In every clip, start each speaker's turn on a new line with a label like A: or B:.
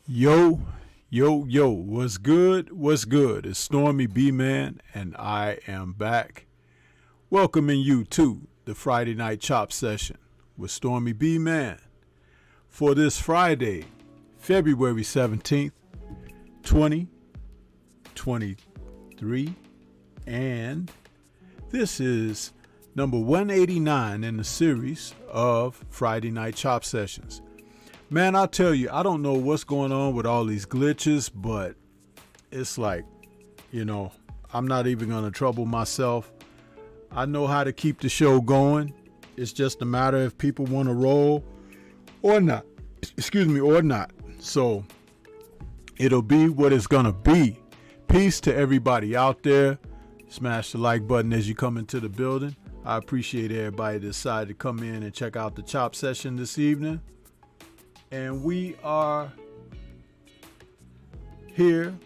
A: Yo, yo, what's good? What's good? It's Stormybman, and I am back, welcoming you to the Friday Night Chop Session with Stormybman for this Friday, February 17th, 2023, and this is number 189 in the series of Friday Night Chop Sessions. Man, I'll tell you, I don't know what's going on with all these glitches, but it's like, I'm not even going to trouble myself. I know how to keep the show going. It's just a matter if people want to roll or not. Or not. So it'll be what it's going to be. Peace to everybody out there. Smash the like button as you come into the building. I appreciate everybody that decided to come in and check out the chop session this evening. And we are here.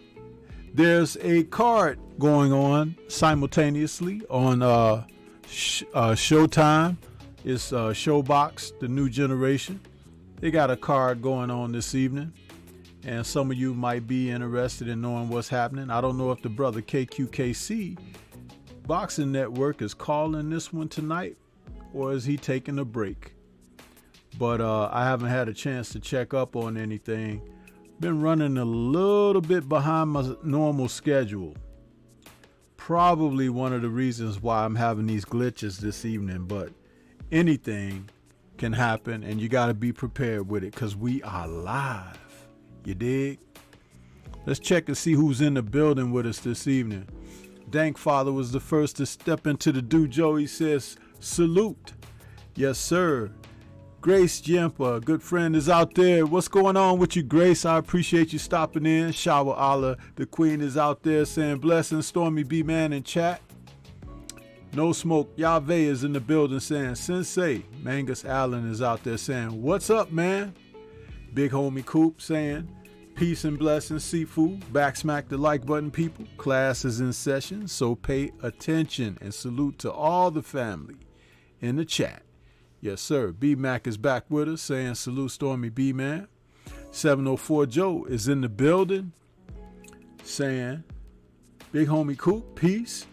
A: There's a card going on simultaneously on Showtime. It's Showbox, the new generation. They got a card going on this evening. And some of you might be interested in knowing what's happening. I don't know if the brother KQKC Boxing Network is calling this one tonight, or is he taking a break? But I haven't had a chance to check up on anything. Been running a little bit behind my normal schedule. Probably one of the reasons why I'm having these glitches this evening. But anything can happen, and you got to be prepared with it because we are live. You dig? Let's check and see who's in the building with us this evening. Dank Father was the first to step into the dojo. He says, salute. Yes, sir. Grace Jempa, good friend, is out there. What's going on with you, Grace? I appreciate you stopping in. Shower Allah, the queen, is out there saying blessings. Stormy B Man in chat. No Smoke, Yahweh is in the building saying Sensei. Mangus Allen is out there saying what's up, man? Big homie Coop saying peace and blessings. Sifu, backsmack the like button, people. Class is in session, so pay attention and salute to all the family in the chat. Yes, sir. B-Mac is back with us saying salute Stormy B-Man. 704 Joe is in the building saying big homie Coop, peace.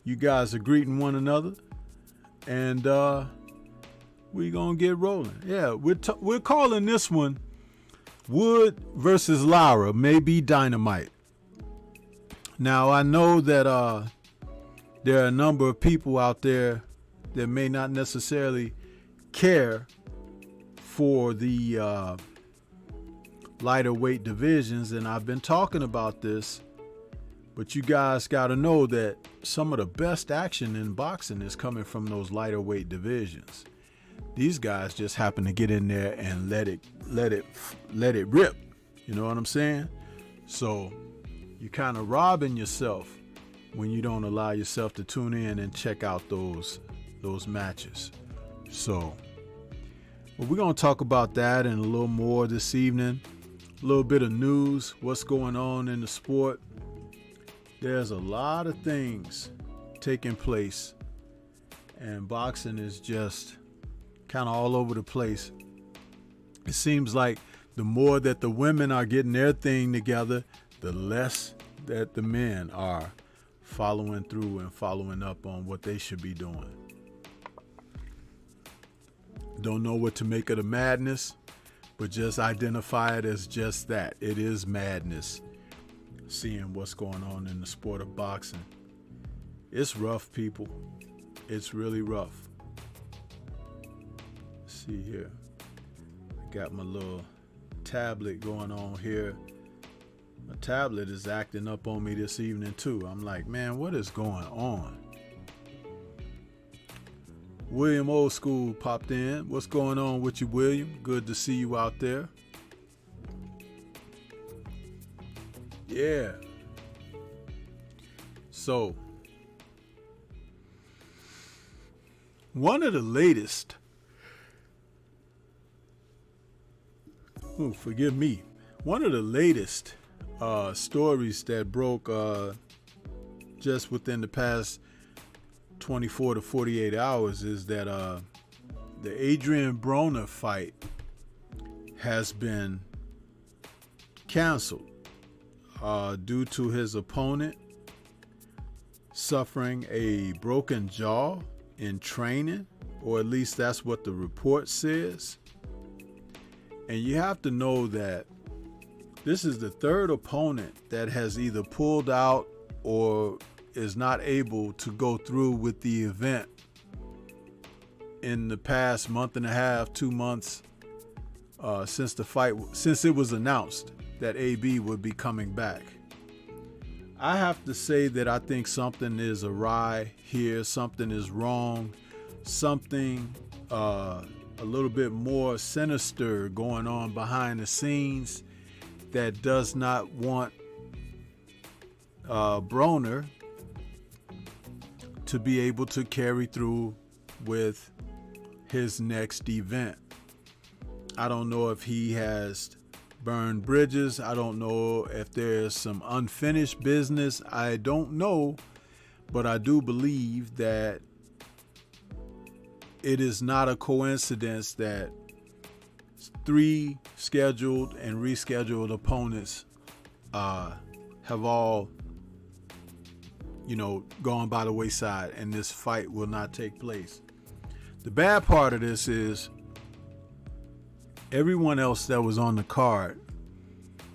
A: You guys are greeting one another. And we're going to get rolling. Yeah, we're calling this one Wood versus Lara, maybe Dynamite. Now, I know that there are a number of people out there that may not necessarily care for the lighter weight divisions, and I've been talking about this, but you guys got to know that some of the best action in boxing is coming from those lighter weight divisions. These guys just happen to get in there and let it rip. You know what I'm saying? So you're kind of robbing yourself when you don't allow yourself to tune in and check out those matches. So we're going to talk about that and a little more this evening. A little bit of news, what's going on in the sport. There's a lot of things taking place, and boxing is just kind of all over the place. It seems like the more that the women are getting their thing together, the less that the men are following through and following up on what they should be doing. Don't know what to make of the madness, but just identify it as just that. It is madness, seeing what's going on in the sport of boxing. It's rough, people. It's really rough. Let's see here. I got my little tablet going on here. My tablet is acting up on me this evening too. I'm like, man, what is going on? William Old School popped in. What's going on with you, William? Good to see you out there. Yeah. So, one of the latest, forgive me, one of the latest stories that broke just within the past 24 to 48 hours is that the Adrian Broner fight has been canceled due to his opponent suffering a broken jaw in training, or at least that's what the report says. And you have to know that this is the third opponent that has either pulled out or is not able to go through with the event in the past month and a half, 2 months, since it was announced that AB would be coming back. I have to say that I think something is awry here, something is wrong, something a little bit more sinister going on behind the scenes that does not want Broner to be able to carry through with his next event. I don't know if he has burned bridges. I don't know if there's some unfinished business. I don't know, but I do believe that it is not a coincidence that 3 scheduled and rescheduled opponents have all, gone by the wayside, and this fight will not take place. The bad part of this is everyone else that was on the card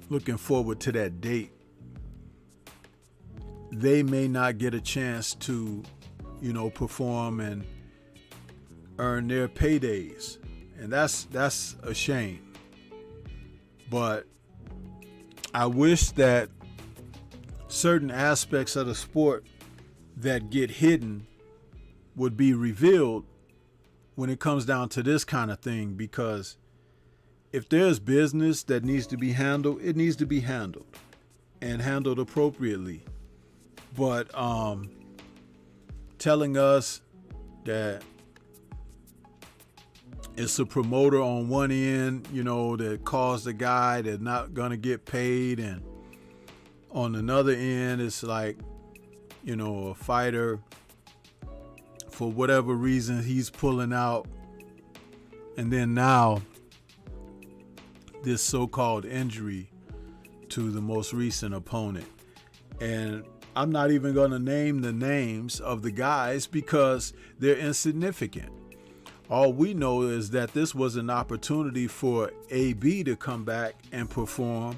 A: looking forward to that date, they may not get a chance to, perform and earn their paydays. And that's a shame. But I wish that certain aspects of the sport that get hidden would be revealed when it comes down to this kind of thing, because if there's business that needs to be handled, it needs to be handled and handled appropriately. But telling us that it's a promoter on one end, that caused the guy that's not gonna get paid, and on another end, it's like, a fighter, for whatever reason, he's pulling out, and then now this so-called injury to the most recent opponent. And I'm not even going to name the names of the guys because they're insignificant. All we know is that this was an opportunity for AB to come back and perform,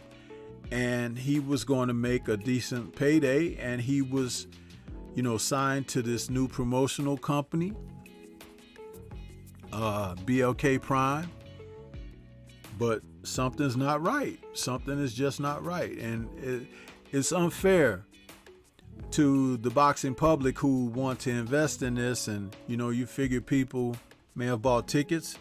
A: and he was going to make a decent payday, and he was, signed to this new promotional company, BLK Prime. But something's not right. Something is just not right. And it's unfair to the boxing public who want to invest in this. And, you figure people may have bought tickets.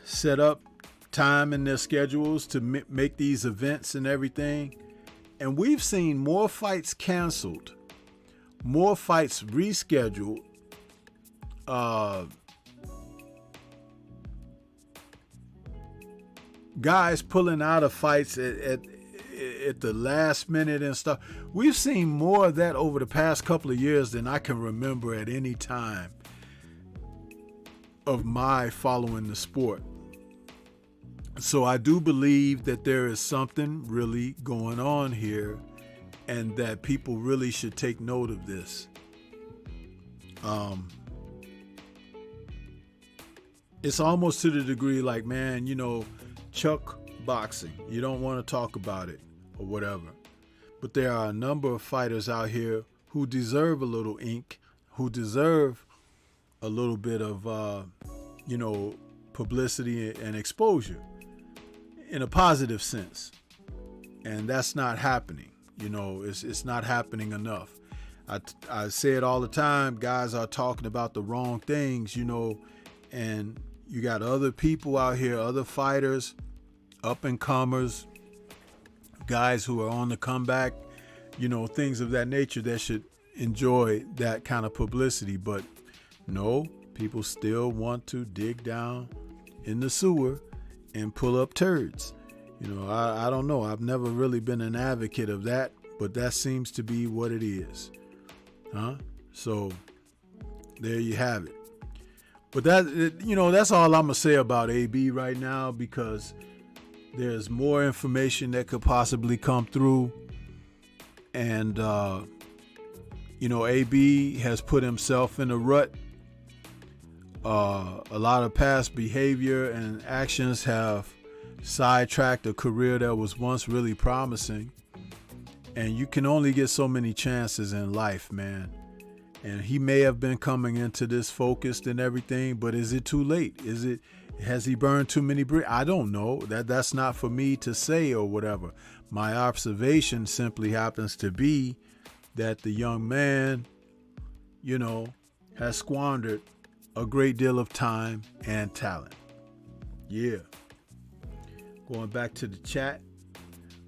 A: Set up time in their schedules to make these events and everything. And we've seen more fights canceled, more fights rescheduled, guys pulling out of fights at the last minute and stuff. We've seen more of that over the past couple of years than I can remember at any time of my following the sport. So I do believe that there is something really going on here, and that people really should take note of this. It's almost to the degree like, man, Chuck boxing. You don't want to talk about it or whatever. But there are a number of fighters out here who deserve a little ink, who deserve a little bit of, publicity and exposure in a positive sense. And that's not happening. It's not happening enough. I say it all the time. Guys are talking about the wrong things, and you got other people out here, other fighters, up and comers, guys who are on the comeback, things of that nature that should enjoy that kind of publicity. But no, people still want to dig down in the sewer and pull up turds. I don't know. I've never really been an advocate of that, but that seems to be what it is. So there you have it. But that, that's all I'm gonna say about AB right now, because there's more information that could possibly come through, and AB has put himself in a rut. A lot of past behavior and actions have sidetracked a career that was once really promising. And you can only get so many chances in life, man. And he may have been coming into this focused and everything, but is it too late? Has he burned too many bridges? I don't know. That's not for me to say or whatever. My observation simply happens to be that the young man, has squandered a great deal of time and talent. Yeah. Going back to the chat.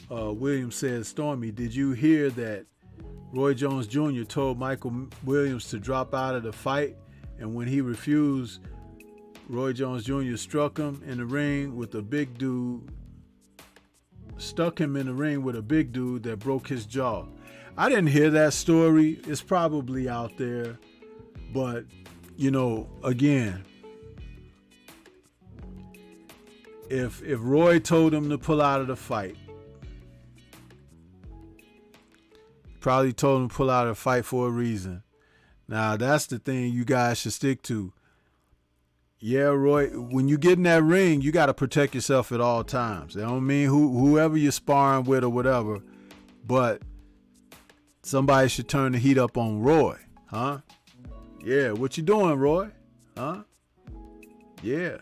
A: Williams says, Stormy, did you hear that Roy Jones Jr. told Michael Williams to drop out of the fight, and when he refused, Roy Jones Jr. struck him in the ring with a big dude that broke his jaw? I didn't hear that story. It's probably out there, but again, if Roy told him to pull out of the fight, probably told him to pull out of the fight for a reason. Now, that's the thing you guys should stick to. Yeah, Roy, when you get in that ring, you got to protect yourself at all times. I don't mean whoever you're sparring with or whatever, but somebody should turn the heat up on Roy, huh? Yeah, what you doing, Roy? Huh? Yeah.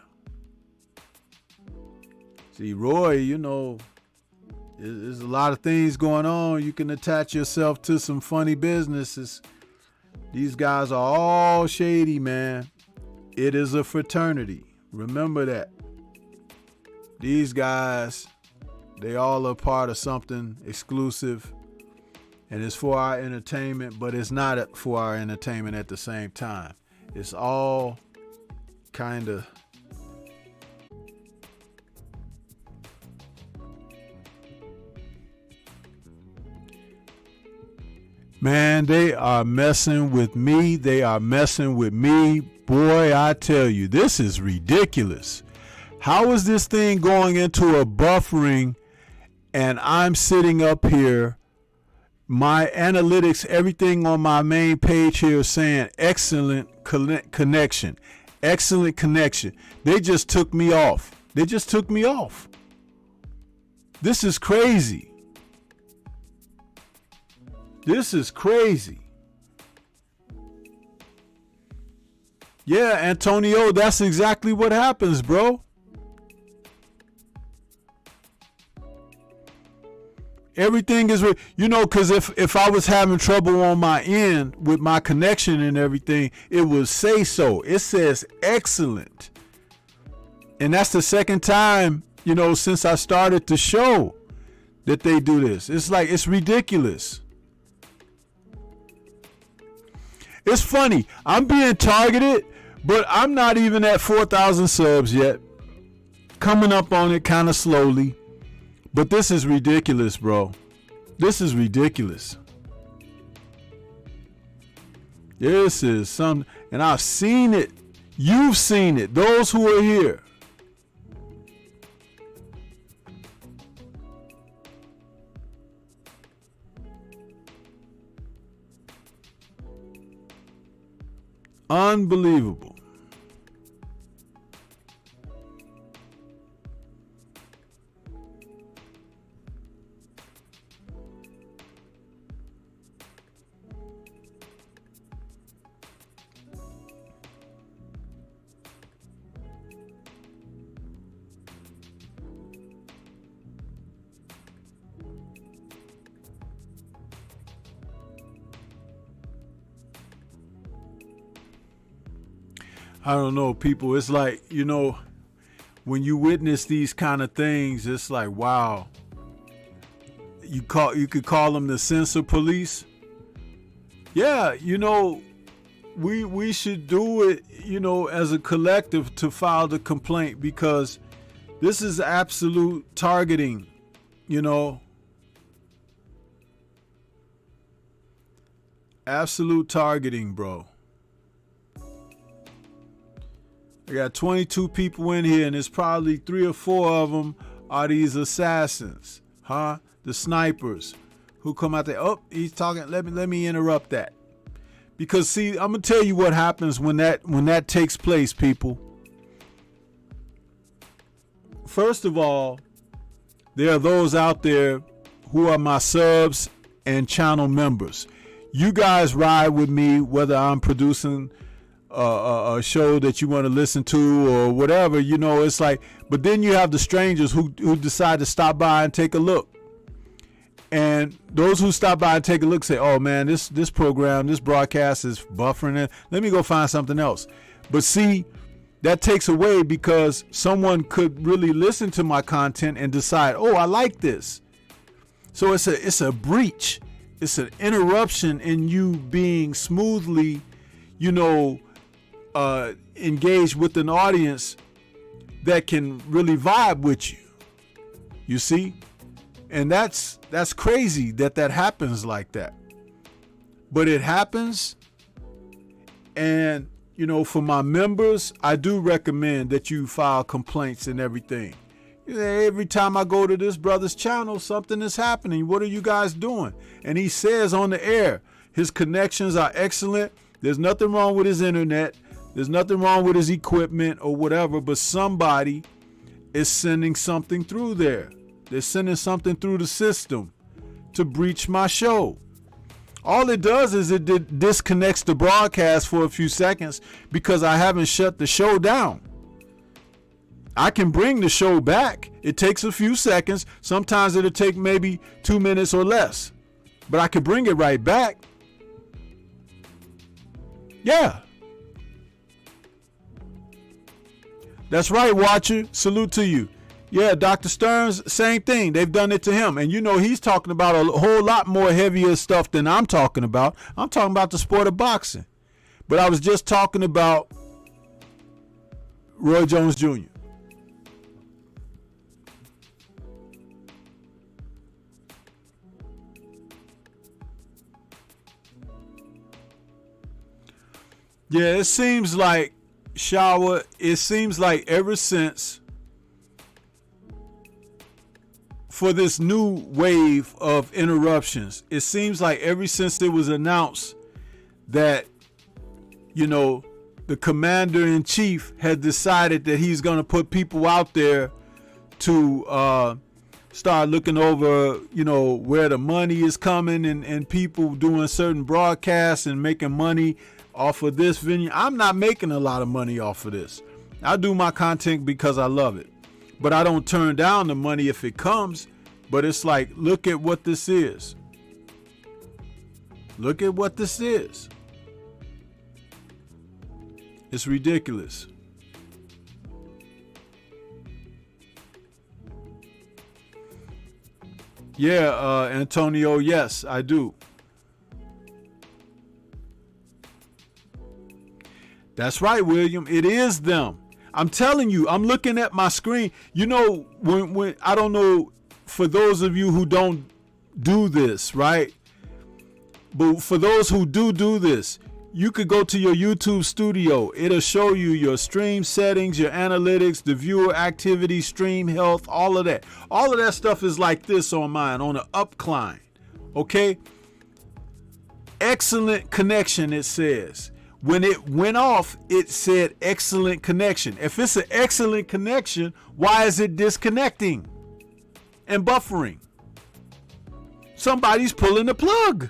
A: See, Roy, there's a lot of things going on. You can attach yourself to some funny businesses. These guys are all shady, man. It is a fraternity. Remember that. These guys, they all are part of something exclusive, and it's for our entertainment, but it's not for our entertainment at the same time. It's all kind of man, they are messing with me. They are messing with me. Boy, I tell you, this is ridiculous. How is this thing going into a buffering and I'm sitting up here, my analytics, everything on my main page here is saying excellent connection. Excellent connection. They just took me off. This is crazy. This is crazy. Yeah, Antonio, that's exactly what happens, bro. Everything is, because if I was having trouble on my end with my connection and everything, it would say so. It says excellent. And that's the second time, since I started the show that they do this. It's ridiculous. It's funny. I'm being targeted, but I'm not even at 4,000 subs yet. Coming up on it kind of slowly. But this is ridiculous, bro. This is ridiculous. This is something, and I've seen it. You've seen it. Those who are here. Unbelievable. I don't know, people. It's like, when you witness these kind of things, it's like, wow. You could call them the censor police. Yeah, we should do it, as a collective to file the complaint, because this is absolute targeting, Absolute targeting, bro. I got 22 people in here, and there's probably 3 or 4 of them are these assassins, huh? The snipers who come out there. Oh, he's talking. Let me interrupt that. Because see, I'm gonna tell you what happens when that takes place, people. First of all, there are those out there who are my subs and channel members. You guys ride with me whether I'm producing a show that you want to listen to or whatever, you know. It's like, but then you have the strangers who decide to stop by and take a look. And those who stop by and take a look say, oh man, this program, this broadcast is buffering it. Let me go find something else. But see, that takes away because someone could really listen to my content and decide, oh, I like this. So it's a breach. It's an interruption in you being smoothly, you know, engaged with an audience that can really vibe with you. You see? And that's crazy that happens like that. But it happens. And, you know, for my members, I do recommend that you file complaints and everything. Every time I go to this brother's channel, something is happening. What are you guys doing? And he says on the air, his connections are excellent. There's nothing wrong with his internet. There's nothing wrong with his equipment or whatever, but somebody is sending something through there. They're sending something through the system to breach my show. All it does is it disconnects the broadcast for a few seconds because I haven't shut the show down. I can bring the show back. It takes a few seconds. Sometimes it'll take maybe 2 minutes or less, but I can bring it right back. Yeah. That's right, Watcher. Salute to you. Yeah, Dr. Stearns, same thing. They've done it to him. And you know, he's talking about a whole lot more heavier stuff than I'm talking about. I'm talking about the sport of boxing. But I was just talking about Roy Jones Jr. Yeah, it seems like, Shower, it seems like ever since, for this new wave of interruptions, it seems like ever since it was announced that, you know, the commander-in-chief had decided that he's going to put people out there to start looking over, you know, where the money is coming and people doing certain broadcasts and making money off of this venue. I'm not making a lot of money off of this. I do my content because I love it. But I don't turn down the money if it comes. But it's like, look at what this is. Look at what this is. It's ridiculous. Yeah, Antonio, yes, I do. That's right, William. It is them. I'm telling you, I'm looking at my screen. You know, when I don't know, for those of you who don't do this, right? But for those who do this, you could go to your YouTube studio. It'll show you your stream settings, your analytics, the viewer activity, stream health, all of that. All of that stuff is like this on mine, on the upcline. Okay? Excellent connection, it says. When it went off, it said excellent connection. If it's an excellent connection, why is it disconnecting and buffering? Somebody's pulling the plug.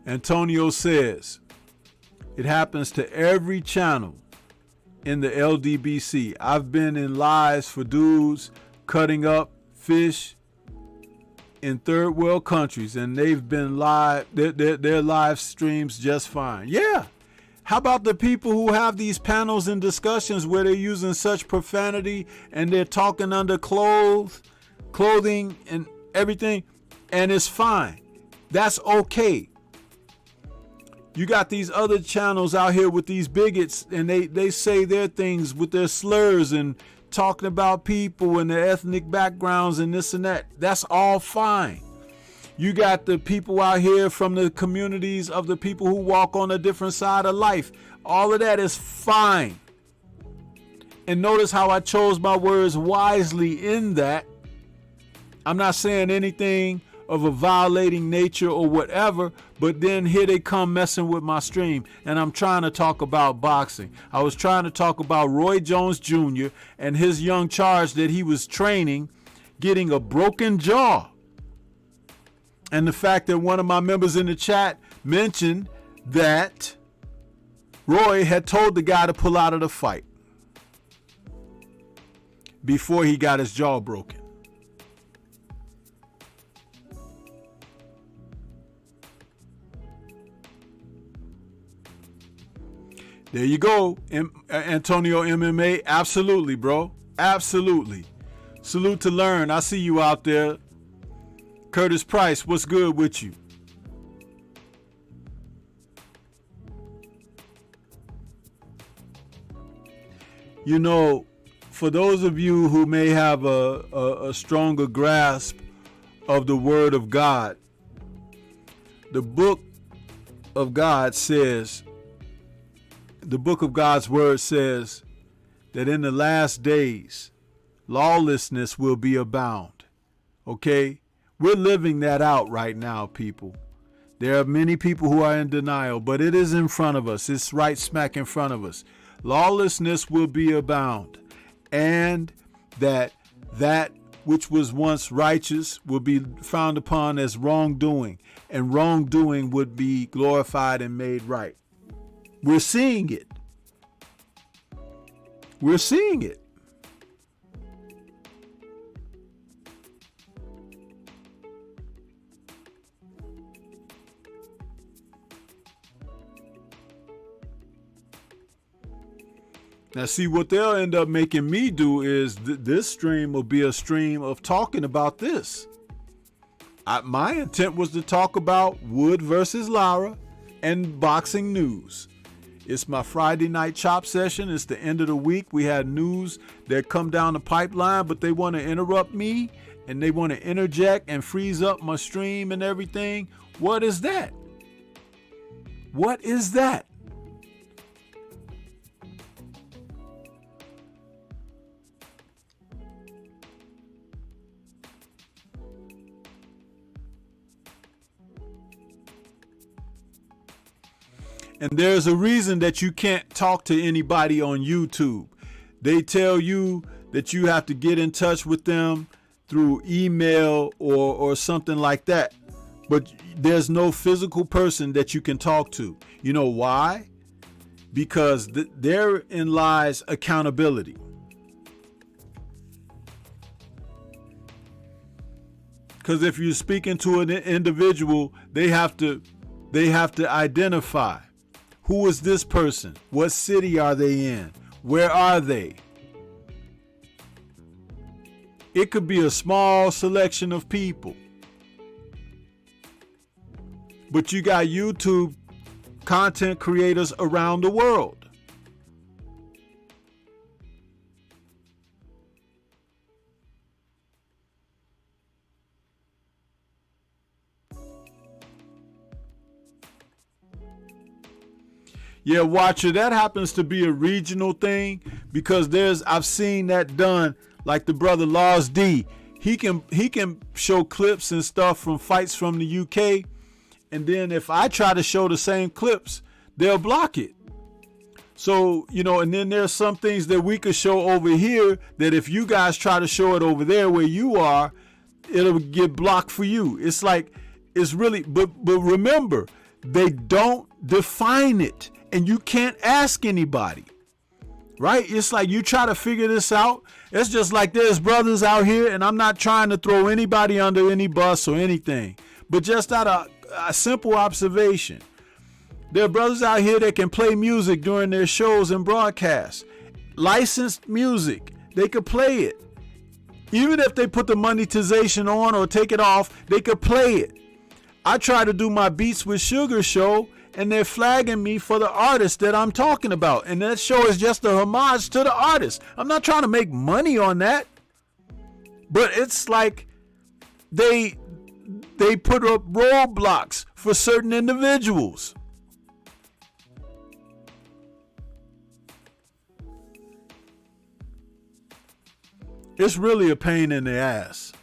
A: Antonio says, it happens to every channel in the LDBC. I've been in lives for dudes cutting up fish in third world countries, and they've been live, their live streams just fine. Yeah. How about the people who have these panels and discussions where they're using such profanity and they're talking under clothing and everything? And it's fine. That's okay. You got these other channels out here with these bigots, and they say their things with their slurs and talking about people and their ethnic backgrounds and this and that. That's all fine. You got the people out here from the communities of the people who walk on a different side of life. All of that is fine. And notice how I chose my words wisely in that. I'm not saying anything of a violating nature or whatever, but then here they come messing with my stream, and I'm trying to talk about boxing. I was trying to talk about Roy Jones Jr. and his young charge that he was training, getting a broken jaw. And the fact that one of my members in the chat mentioned that Roy had told the guy to pull out of the fight before he got his jaw broken. There you go, Antonio MMA. Absolutely, bro. Absolutely. Salute to Learn. I see you out there. Curtis Price, what's good with you? You know, for those of you who may have a stronger grasp of the Word of God, the book of God says, the book of God's word says that in the last days, lawlessness will be abound. Okay? We're living that out right now, people. There are many people who are in denial, but it is in front of us. It's right smack in front of us. Lawlessness will be abound, and that which was once righteous will be frowned upon as wrongdoing, and wrongdoing would be glorified and made right. We're seeing it. We're seeing it. Now, see, what they'll end up making me do is this stream will be a stream of talking about this. My intent was to talk about Wood versus Lara and boxing news. It's my Friday night chop session. It's the end of the week. We had news that come down the pipeline, but they want to interrupt me and they want to interject and freeze up my stream and everything. What is that? What is that? And there's a reason that you can't talk to anybody on YouTube. They tell you that you have to get in touch with them through email or something like that. But there's no physical person that you can talk to. You know why? Because therein lies accountability. Because if you're speaking to an individual, they have to identify. Who is this person? What city are they in? Where are they? It could be a small selection of people. But you got YouTube content creators around the world. Yeah, Watcher, that happens to be a regional thing because I've seen that done, like the brother Laws D. He can show clips and stuff from fights from the UK, and then if I try to show the same clips, they'll block it. So, and then there's some things that we could show over here that if you guys try to show it over there where you are, it'll get blocked for you. It's like, it's really, but remember, they don't define it. And you can't ask anybody, right? It's like you try to figure this out. It's just like there's brothers out here, and I'm not trying to throw anybody under any bus or anything, but just out of a simple observation. There are brothers out here that can play music during their shows and broadcasts. Licensed music. They could play it. Even if they put the monetization on or take it off, they could play it. I try to do my Beats with Sugar show, and they're flagging me for the artist that I'm talking about. And that show is just a homage to the artist. I'm not trying to make money on that. But it's like they put up roadblocks for certain individuals. It's really a pain in the ass.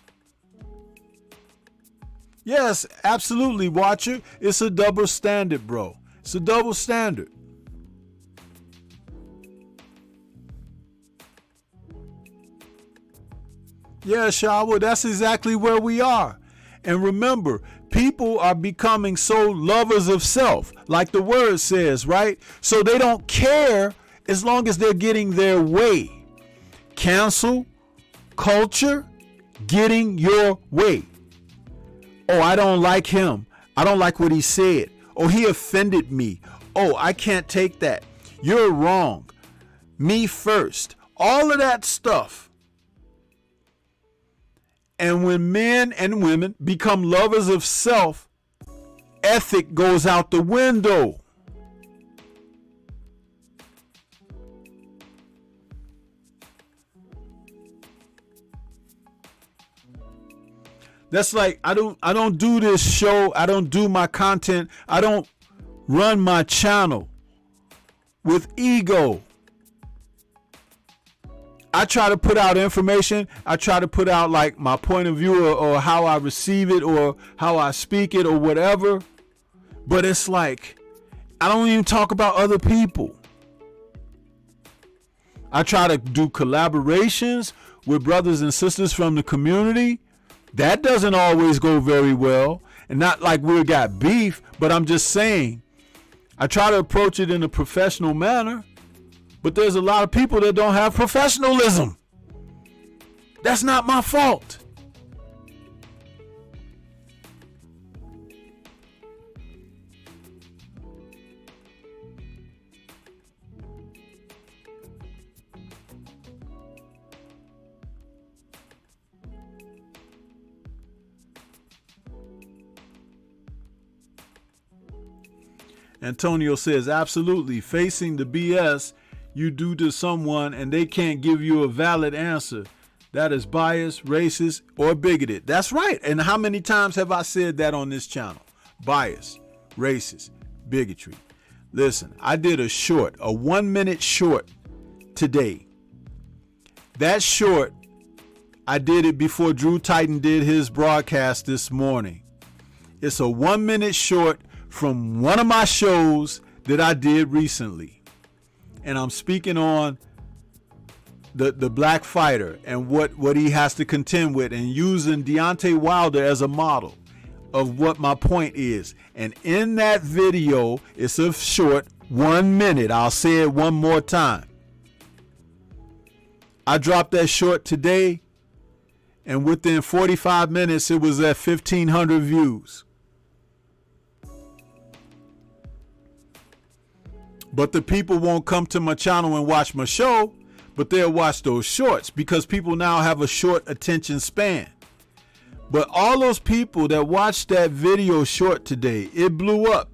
A: Yes, absolutely, watcher. It's a double standard, bro. It's a double standard. Yeah, Shawa, that's exactly where we are. And remember, people are becoming so lovers of self, like the word says, right? So they don't care as long as they're getting their way. Cancel culture, getting your way. Oh, I don't like him. I don't like what he said. Oh, he offended me. Oh, I can't take that. You're wrong. Me first. All of that stuff. And when men and women become lovers of self, ethic goes out the window. That's like I don't do this show. I don't do my content. I don't run my channel with ego. I try to put out information. I try to put out like my point of view or how I receive it or how I speak it or whatever. But it's like I don't even talk about other people. I try to do collaborations with brothers and sisters from the community. That doesn't always go very well. And not like we got beef, but I'm just saying, I try to approach it in a professional manner, but there's a lot of people that don't have professionalism. That's not my fault. Antonio says, absolutely. Facing the BS you do to someone and they can't give you a valid answer, that is biased, racist, or bigoted. That's right. And how many times have I said that on this channel? Bias, racist, bigotry. Listen, I did a 1-minute short today. That short, I did it before Drew Titan did his broadcast this morning. It's a 1-minute short from one of my shows that I did recently. And I'm speaking on the black fighter and what he has to contend with and using Deontay Wilder as a model of what my point is. And in that video, it's a short 1 minute. I'll say it one more time. I dropped that short today, and within 45 minutes, it was at 1,500 views. But the people won't come to my channel and watch my show, but they'll watch those shorts because people now have a short attention span. But all those people that watched that video short today, it blew up.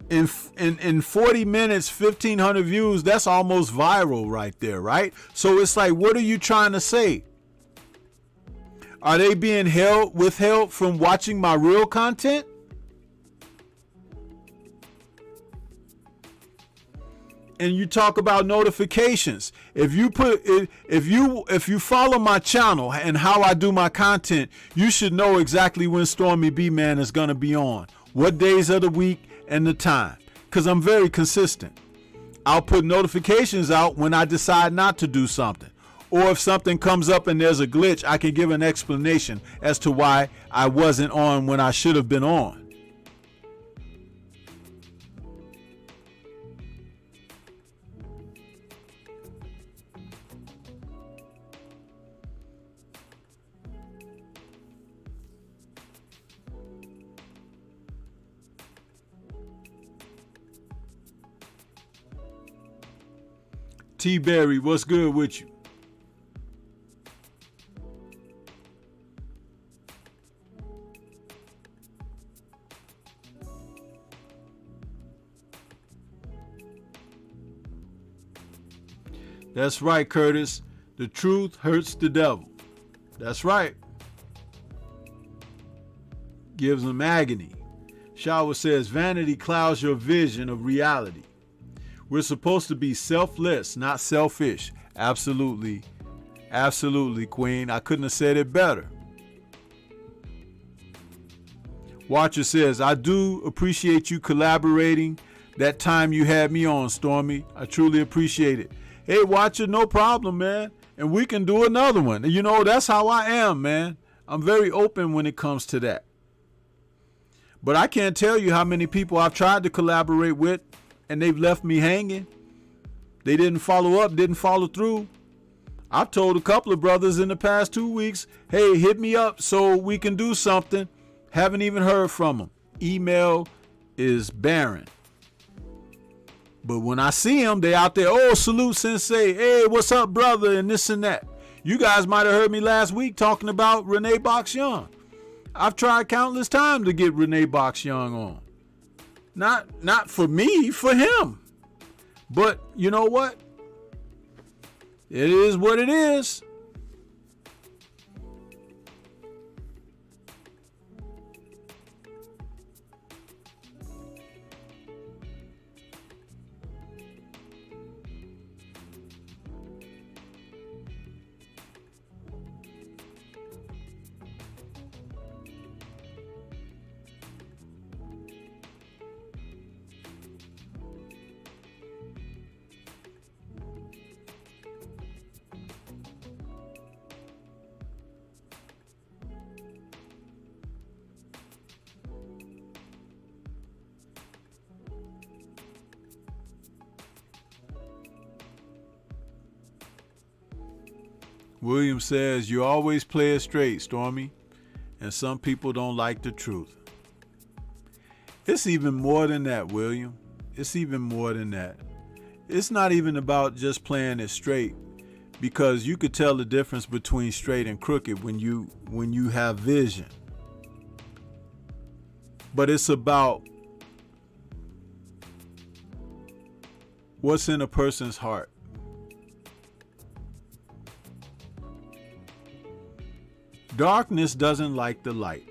A: In 40 minutes, 1,500 views, that's almost viral right there, right? So it's like, what are you trying to say? Are they being withheld from watching my real content? And you talk about notifications. If you follow my channel and how I do my content, you should know exactly when Stormybman is going to be on, what days of the week and the time, because I'm very consistent. I'll put notifications out when I decide not to do something, or if something comes up and there's a glitch, I can give an explanation as to why I wasn't on when I should have been on. T Berry, what's good with you? That's right, Curtis. The truth hurts the devil. That's right. Gives him agony. Shower says, vanity clouds your vision of reality. We're supposed to be selfless, not selfish. Absolutely. Absolutely, Queen. I couldn't have said it better. Watcher says, I do appreciate you collaborating that time you had me on, Stormy. I truly appreciate it. Hey, Watcher, no problem, man. And we can do another one. You know, that's how I am, man. I'm very open when it comes to that. But I can't tell you how many people I've tried to collaborate with and they've left me hanging. They didn't follow up, didn't follow through. I've told a couple of brothers in the past 2 weeks, hey, hit me up so we can do something. Haven't even heard from them. Email is barren. But when I see them, they out there, oh, salute sensei. Hey, what's up, brother? And this and that. You guys might have heard me last week talking about Renee Box Young. I've tried countless times to get Renee Box Young on. Not for me, for him. But you know what? It is what it is. William says, you always play it straight, Stormy, and some people don't like the truth. It's even more than that, William. It's even more than that. It's not even about just playing it straight, because you could tell the difference between straight and crooked when you have vision. But it's about what's in a person's heart. Darkness doesn't like the light.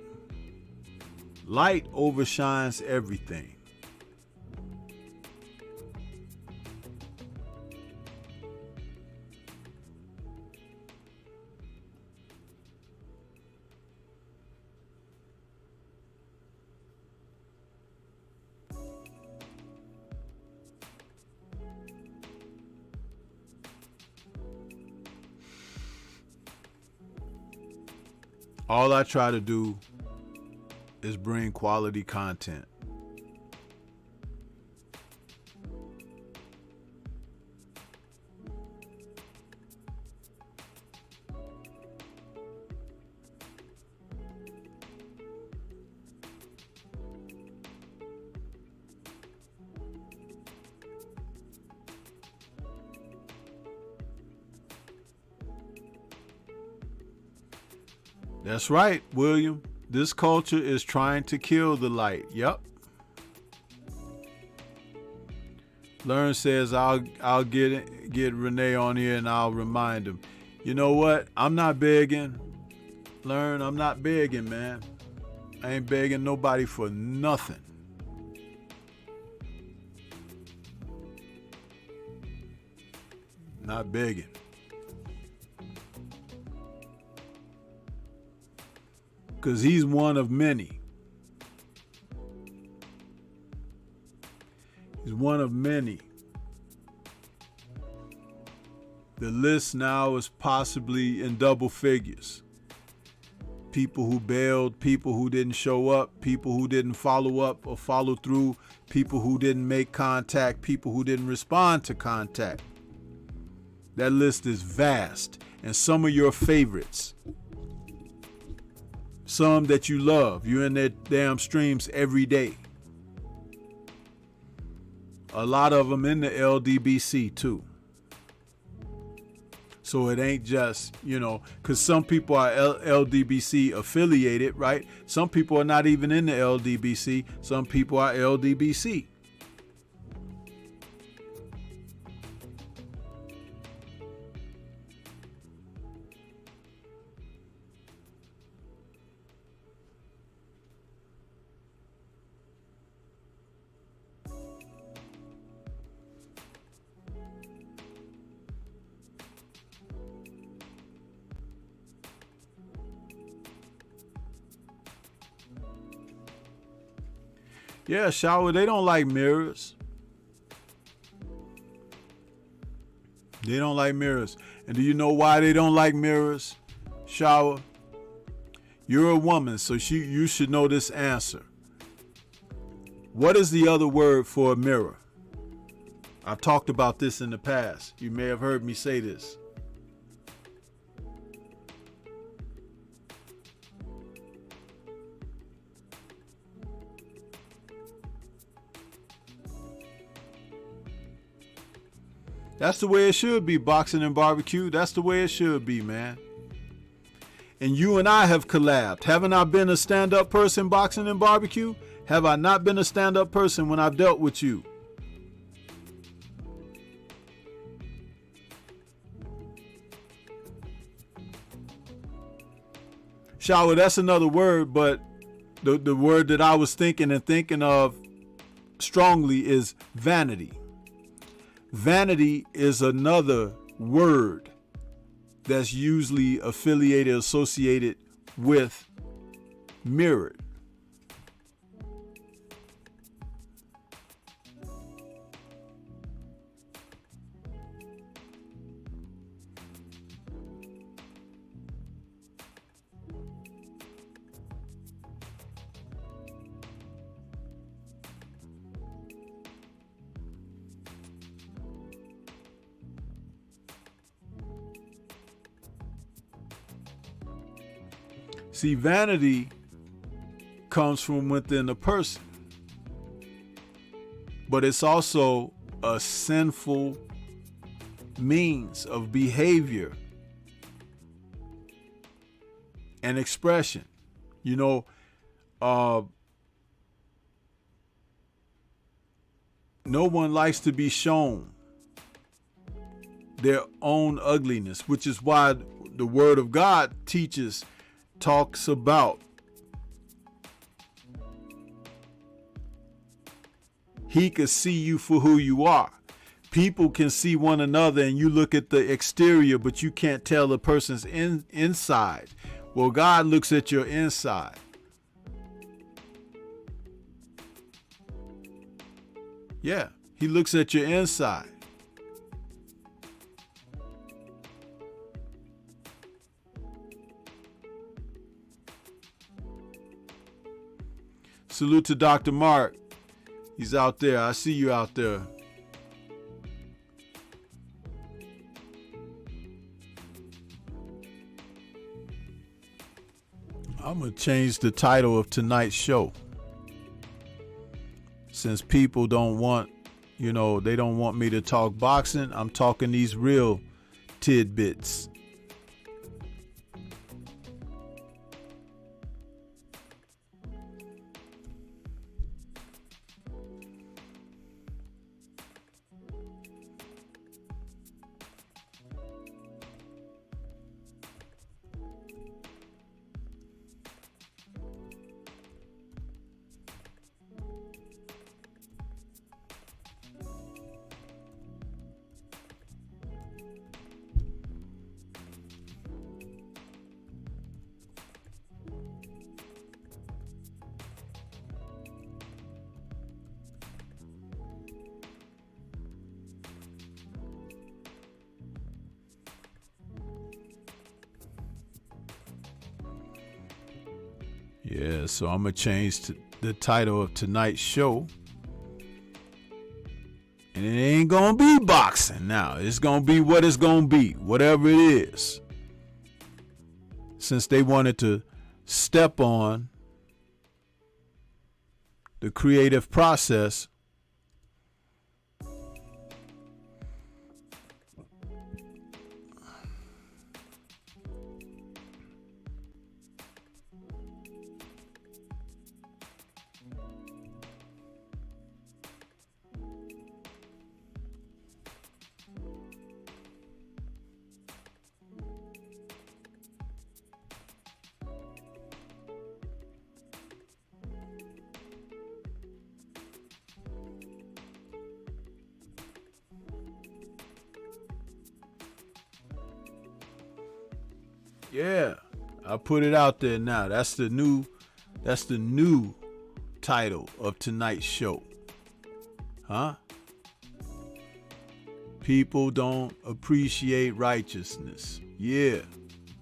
A: Light overshines everything. All I try to do is bring quality content. That's right, William. This culture is trying to kill the light. Yep. Learn says I'll get Renee on here and I'll remind him. You know what? I'm not begging. Learn, I'm not begging, man. I ain't begging nobody for nothing. Not begging. Because he's one of many. He's one of many. The list now is possibly in double figures. People who bailed, people who didn't show up, people who didn't follow up or follow through, people who didn't make contact, people who didn't respond to contact. That list is vast, and some of your favorites. Some that you love. You're in their damn streams every day. A lot of them in the LDBC too. So it ain't just, because some people are LDBC affiliated, right? Some people are not even in the LDBC. Some people are LDBC. Yeah, Shower, they don't like mirrors. They don't like mirrors. And do you know why they don't like mirrors, Shower? You're a woman, so you should know this answer. What is the other word for a mirror? I've talked about this in the past. You may have heard me say this. That's the way it should be, boxing and barbecue. That's the way it should be, man. And you and I have collabed. Haven't I been a stand-up person, boxing and barbecue? Have I not been a stand-up person when I've dealt with you? Shower, that's another word, but the word that I was thinking of strongly is vanity. Vanity is another word that's usually affiliated, associated with mirrored. See, vanity comes from within a person, but it's also a sinful means of behavior and expression. You know, no one likes to be shown their own ugliness, which is why the Word of God talks about He could see you for who you are. People can see one another and you look at the exterior, but you can't tell the person's inside. Well, God looks at your inside. Yeah, He looks at your inside. Salute to Dr. Mark. He's out there. I see you out there. I'm going to change the title of tonight's show. Since people don't want, they don't want me to talk boxing, I'm talking these real tidbits. Yeah, so I'm going to change the title of tonight's show. And it ain't going to be boxing now. It's going to be what it's going to be, whatever it is. Since they wanted to step on the creative process, yeah, I put it out there now. That's the new title of tonight's show? Huh? People don't appreciate righteousness. Yeah.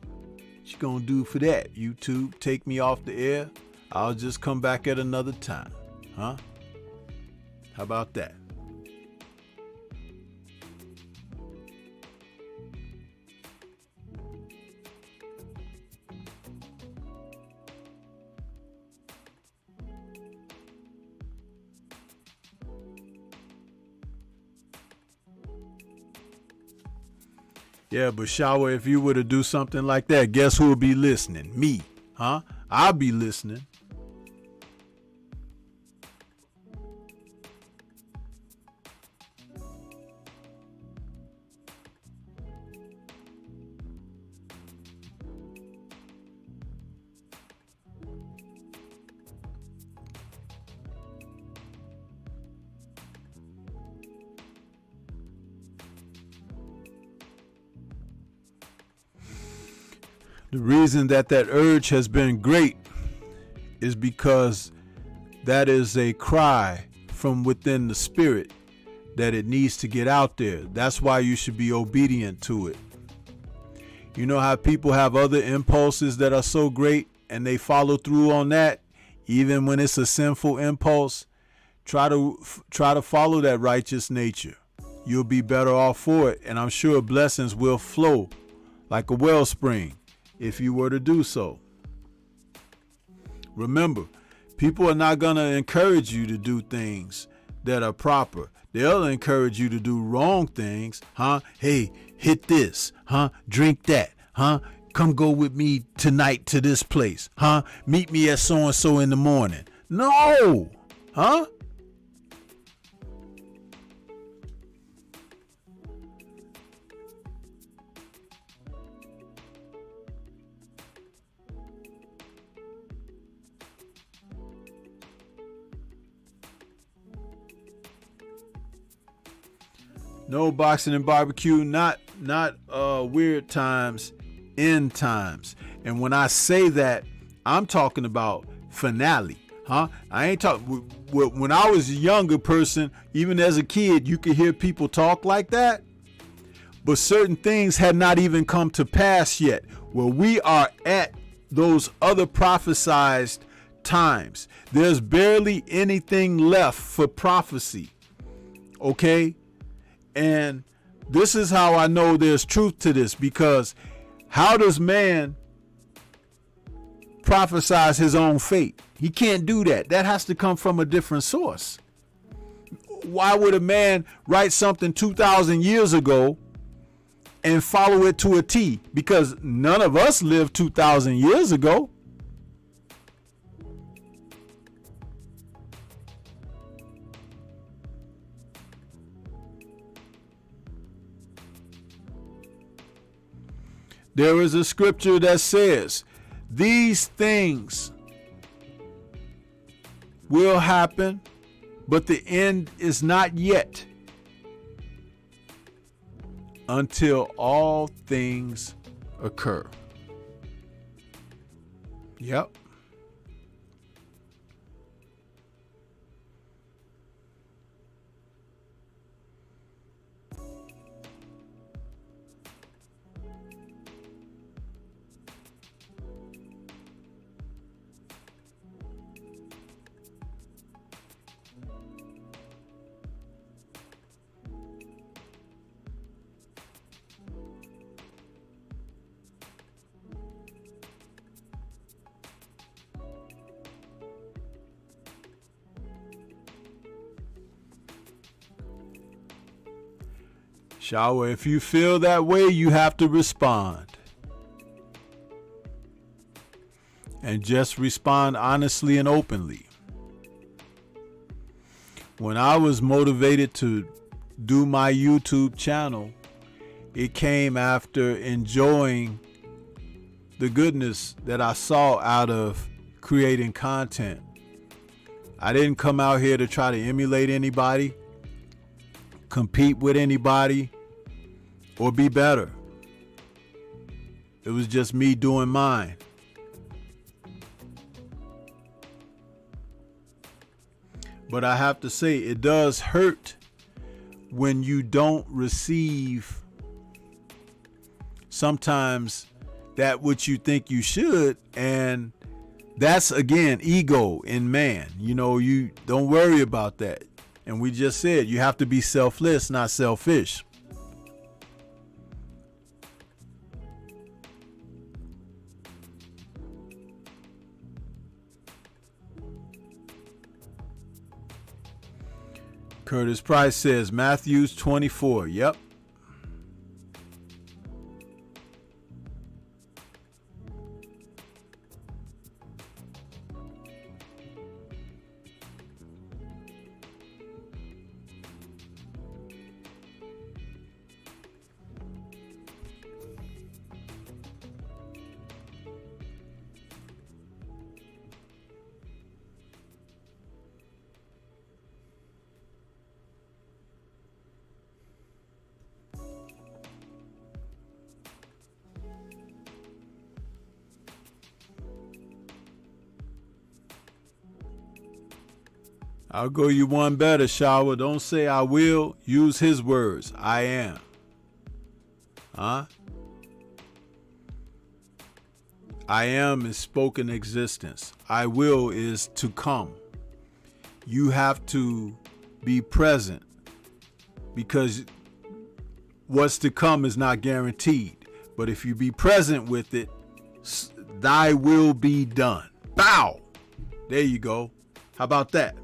A: What you gonna do for that, YouTube? Take me off the air? I'll just come back at another time. Huh? How about that? Yeah, but Shower, if you were to do something like that, guess who will be listening? Me. Huh? I'll be listening. The reason that urge has been great is because that is a cry from within the spirit that it needs to get out there. That's why you should be obedient to it. You know how people have other impulses that are so great and they follow through on that, even when it's a sinful impulse? Try to follow that righteous nature. You'll be better off for it, and I'm sure blessings will flow like a wellspring if you were to do so. Remember, people are not going to encourage you to do things that are proper. They'll encourage you to do wrong things. Huh? Hey, hit this. Huh? Drink that. Huh? Come go with me tonight to this place. Huh? Meet me at so-and-so in the morning. No. Huh? No boxing and barbecue, not weird times, end times. And when I say that, I'm talking about finale. Huh? I ain't talking. When I was a younger person, even as a kid, you could hear people talk like that. But certain things had not even come to pass yet. Well, we are at those other prophesized times. There's barely anything left for prophecy. Okay? And this is how I know there's truth to this, because how does man prophesize his own fate? He can't do that. That has to come from a different source. Why would a man write something 2,000 years ago and follow it to a T? Because none of us lived 2,000 years ago. There is a scripture that says these things will happen, but the end is not yet until all things occur. Yep. Shower, if you feel that way, you have to respond. And just respond honestly and openly. When I was motivated to do my YouTube channel, it came after enjoying the goodness that I saw out of creating content. I didn't come out here to try to emulate anybody, compete with anybody, or be better. It was just me doing mine. But I have to say, it does hurt when you don't receive sometimes that which you think you should. And that's, again, ego in man. You know, you don't worry about that. And we just said you have to be selfless, not selfish. Curtis Price says Matthews 24. Yep. I'll go you one better, Shower. Don't say I will. Use his words. I am. Huh? I am is spoken existence. I will is to come. You have to be present because what's to come is not guaranteed. But if you be present with it, thy will be done. Bow. There you go. How about that?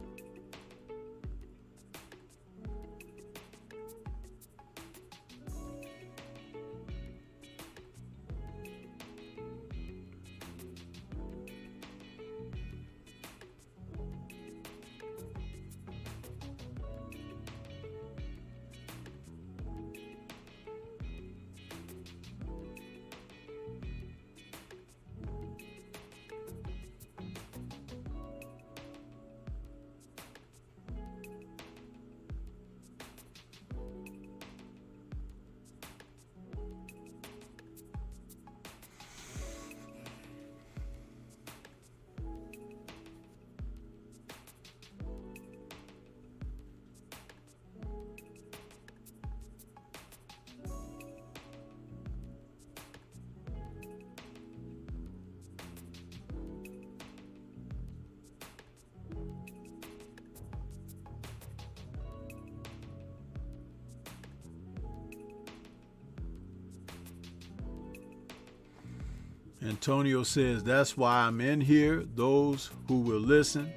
A: Antonio says, that's why I'm in here. Those who will listen,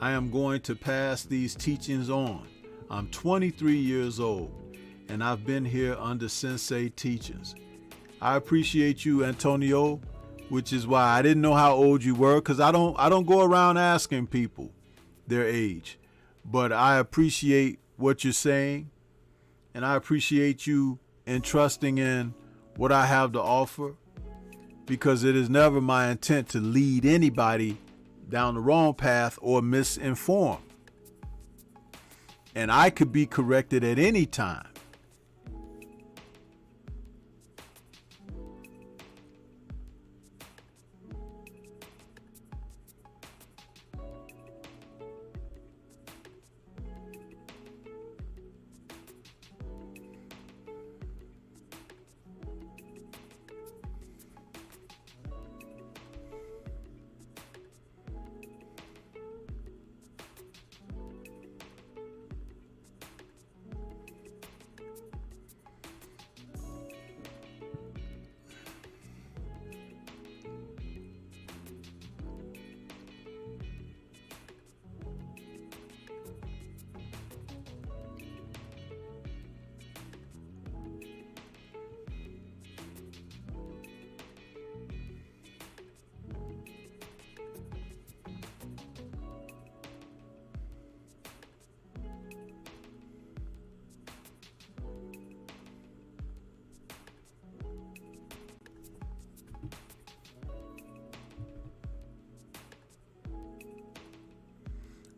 A: I am going to pass these teachings on. I'm 23 years old, and I've been here under Sensei teachings. I appreciate you, Antonio, which is why I didn't know how old you were, because I don't go around asking people their age. But I appreciate what you're saying, and I appreciate you entrusting in what I have to offer, because it is never my intent to lead anybody down the wrong path or misinform. And I could be corrected at any time.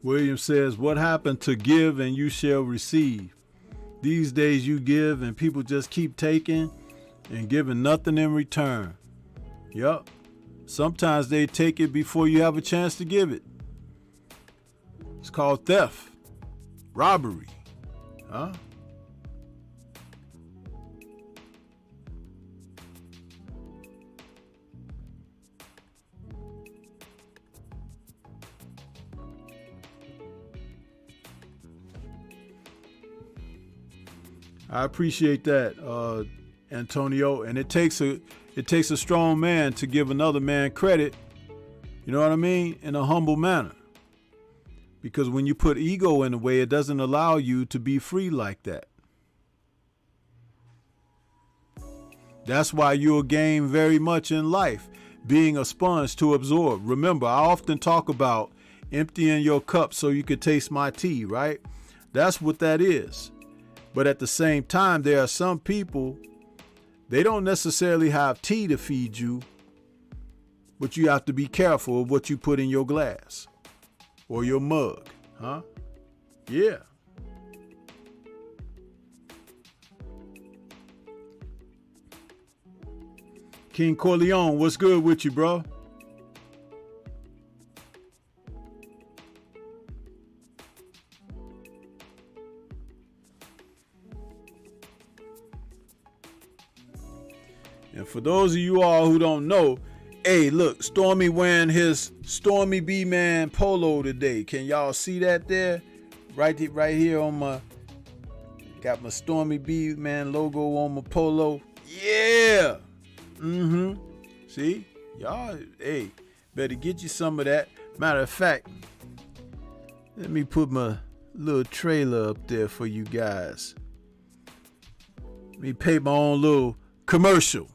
A: William says, what happened to give and you shall receive? These days you give and people just keep taking and giving nothing in return. Yup. Sometimes they take it before you have a chance to give it. It's called theft, robbery, huh? I appreciate that, Antonio. And it takes a strong man to give another man credit, you know what I mean, in a humble manner. Because when you put ego in the way, it doesn't allow you to be free like that. That's why you'll gain very much in life, being a sponge to absorb. Remember, I often talk about emptying your cup so you could taste my tea, right? That's what that is. But at the same time, there are some people, they don't necessarily have tea to feed you, but you have to be careful of what you put in your glass or your mug, huh? Yeah. King Corleone, what's good with you, bro? And for those of you all who don't know, hey, look, Stormy wearing his Stormybman polo today. Can y'all see that there? Right here on my, got my Stormybman logo on my polo. Yeah. See? Y'all, hey, better get you some of that. Matter of fact, let me put my little trailer up there for you guys. Let me pay my own little commercial.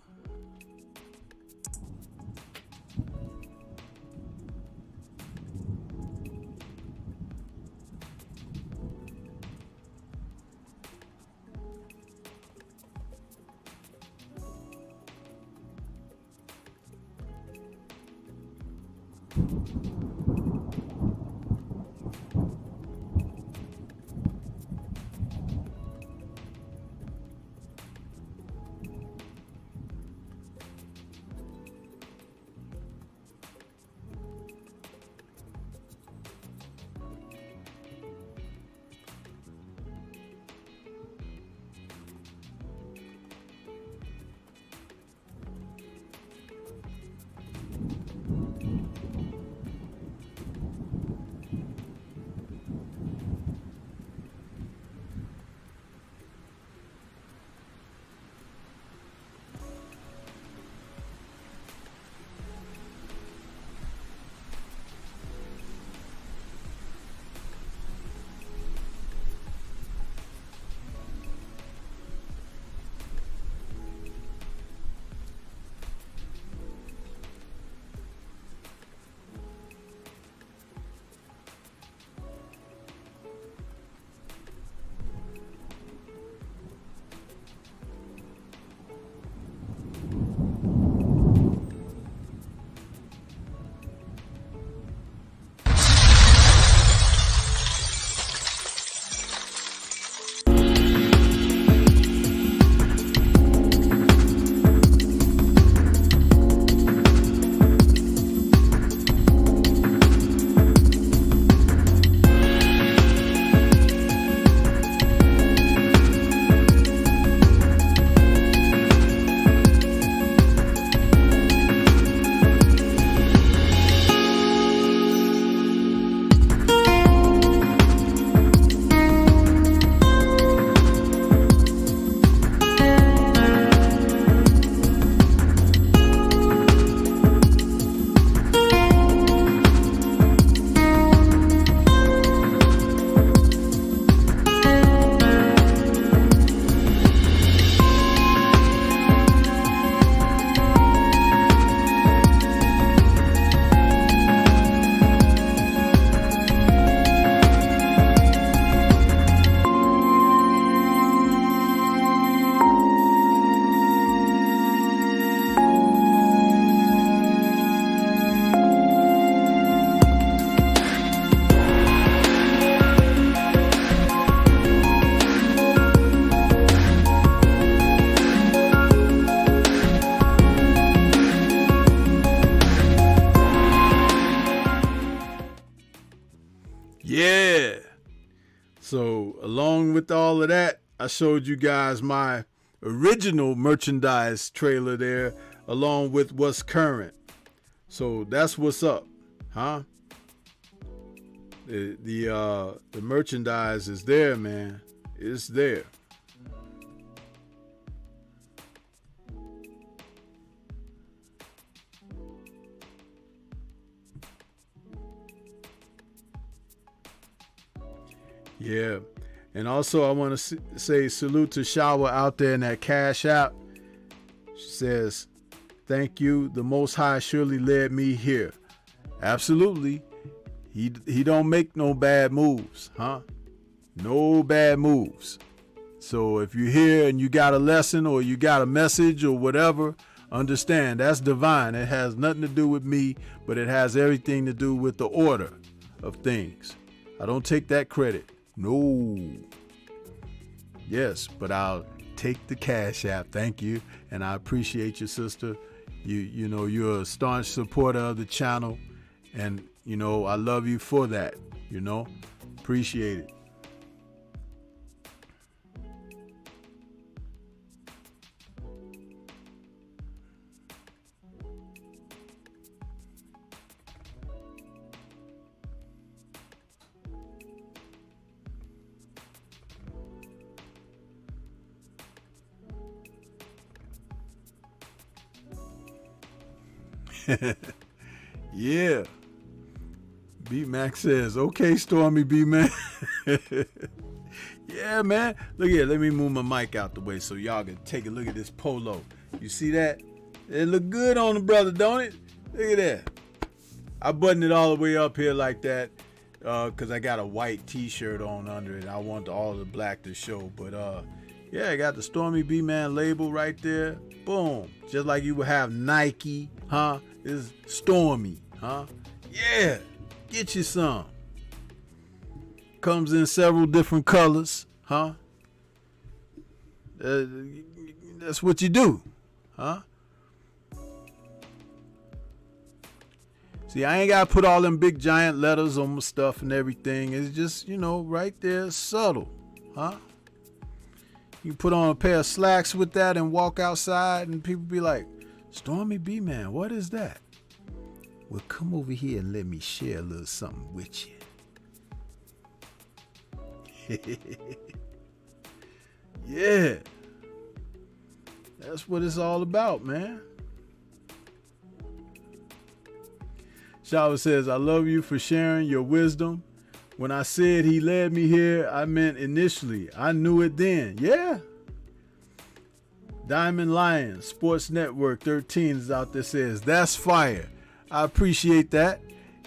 A: Yeah. So along with all of that, I showed you guys my original merchandise trailer there, along with what's current. So that's what's up, huh? The merchandise is there, man. It's there. Yeah. And also I want to say salute to Shower out there in that Cash App. She says, thank you. The Most High surely led me here. Absolutely. He don't make no bad moves, huh? No bad moves. So if you're here and you got a lesson or you got a message or whatever, understand that's divine. It has nothing to do with me, but it has everything to do with the order of things. I don't take that credit. No. Yes, but I'll take the Cash App. Thank you. And I appreciate you, sister. You know, you're a staunch supporter of the channel. And, you know, I love you for that. You know, appreciate it. Yeah. B-Mac says, okay, Stormy B-Man. Yeah, man. Look here. Let me move my mic out the way so y'all can take a look at this polo. You see that? It look good on the brother, don't it? Look at that. I buttoned it all the way up here like that because I got a white t-shirt on under it. I want all the black to show. But, yeah, I got the Stormy B-Man label right there. Boom. Just like you would have Nike, huh? It's Stormy, huh? Yeah. Get you some. Comes in several different colors, huh? That's what you do, huh? See, I ain't got to put all them big giant letters on my stuff and everything. It's just, you know, right there, subtle, huh? You put on a pair of slacks with that and walk outside and people be like, Stormy B-Man, what is that? Well, come over here and let me share a little something with you. Yeah. That's what it's all about, man. Shower says, I love you for sharing your wisdom. When I said he led me here, I meant initially. I knew it then. Yeah. Diamond Lion, Sports Network 13 is out there, says, that's fire. I appreciate that.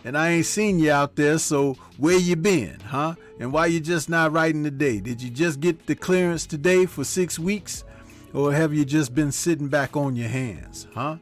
A: And I ain't seen you out there, so where you been, huh? And why you just not writing today? Did you just get the clearance today for 6 weeks? Or have you just been sitting back on your hands, huh?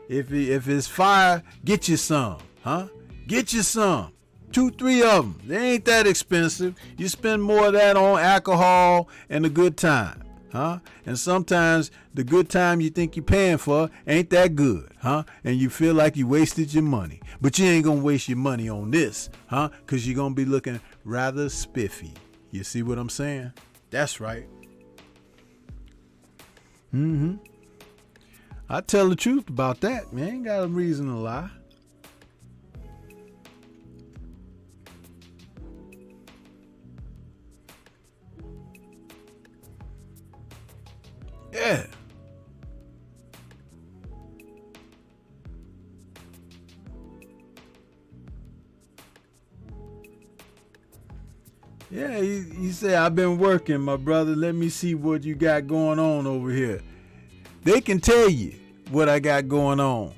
A: If it's fire, get you some, huh? Get you some. 2, 3 of them. They ain't that expensive. You spend more of that on alcohol and a good time. Huh? And sometimes the good time you think you're paying for ain't that good, huh? And you feel like you wasted your money. But you ain't gonna waste your money on this, huh? Because you're gonna be looking rather spiffy. You see what I'm saying? That's right. I tell the truth about that, man. Ain't got a reason to lie. Yeah. Yeah, he said, I've been working, my brother. Let me see what you got going on over here. They can tell you what I got going on.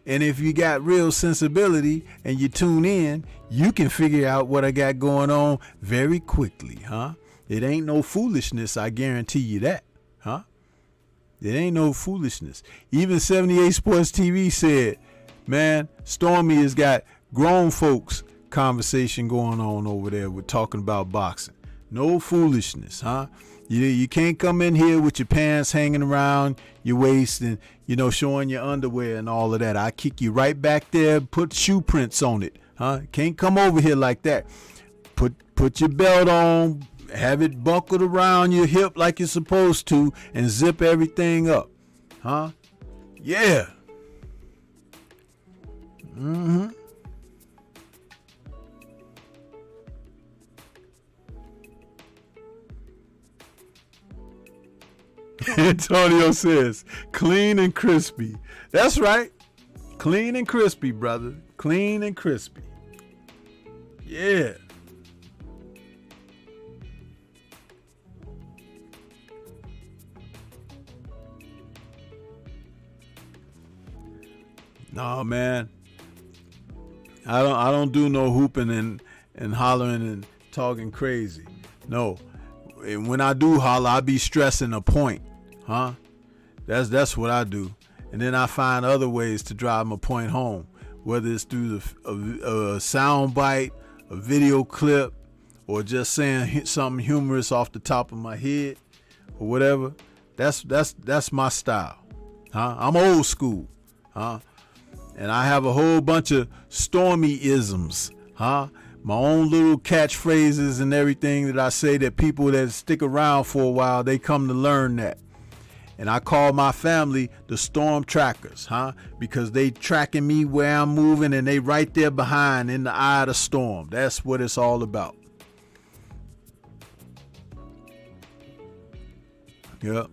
A: And if you got real sensibility and you tune in, you can figure out what I got going on very quickly, huh? It ain't no foolishness, I guarantee you that, huh? It ain't no foolishness. Even 78 Sports TV said, man, Stormy has got grown folks conversation going on over there. We're talking about boxing. No foolishness, huh? You can't come in here with your pants hanging around your waist and, you know, showing your underwear and all of that. I kick you right back there, put shoe prints on it, huh? Can't come over here like that. Put your belt on, have it buckled around your hip like you're supposed to, and zip everything up. Huh? Yeah. Mm-hmm. Antonio says, clean and crispy. That's right. Clean and crispy, brother. Clean and crispy. Yeah. No, man. I don't do no hooping and hollering and talking crazy. No. And when I do holler, I be stressing a point. Huh? That's what I do. And then I find other ways to drive my point home, whether it's through a sound bite, a video clip, or just saying something humorous off the top of my head, or whatever. That's my style. Huh? I'm old school. Huh? And I have a whole bunch of Stormy-isms. Huh? My own little catchphrases and everything that I say that people that stick around for a while, they come to learn that. And I call my family the storm trackers, huh? Because they tracking me where I'm moving, and they right there behind in the eye of the storm. That's what it's all about. Yep.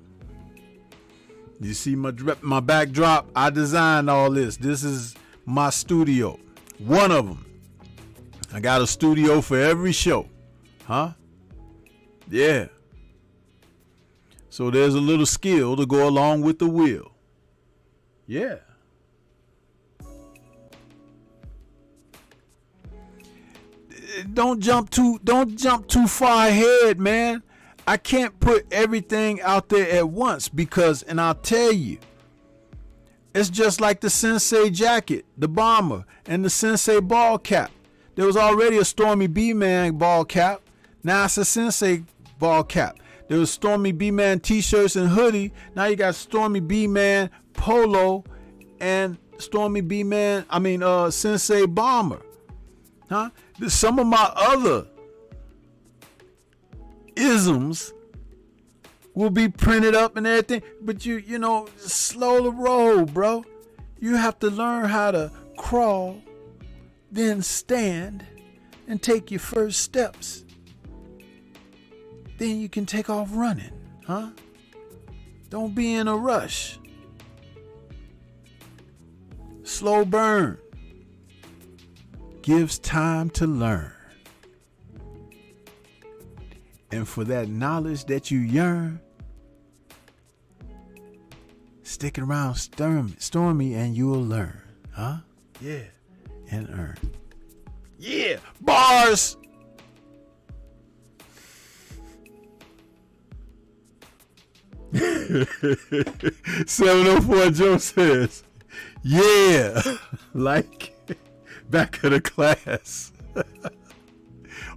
A: You see my backdrop? I designed all this. This is my studio. One of them. I got a studio for every show. Huh? Yeah. So there's a little skill to go along with the wheel. Yeah. Don't jump too far ahead, man. I can't put everything out there at once because, and I'll tell you, it's just like the Sensei jacket, the bomber, and the Sensei ball cap. There was already a Stormybman ball cap. Now it's a Sensei ball cap. There was Stormybman t-shirts and hoodie. Now you got Stormybman polo and Stormybman, Sensei bomber. Huh? Some of my other isms will be printed up and everything, but you know, slow the roll, bro. You have to learn how to crawl, then stand and take your first steps. Then you can take off running, huh? Don't be in a rush. Slow burn gives time to learn. And for that knowledge that you yearn, stick around Stormy and you'll learn, huh? Yeah, and earn. Yeah, bars. $704 Joe says, yeah, like back of the class.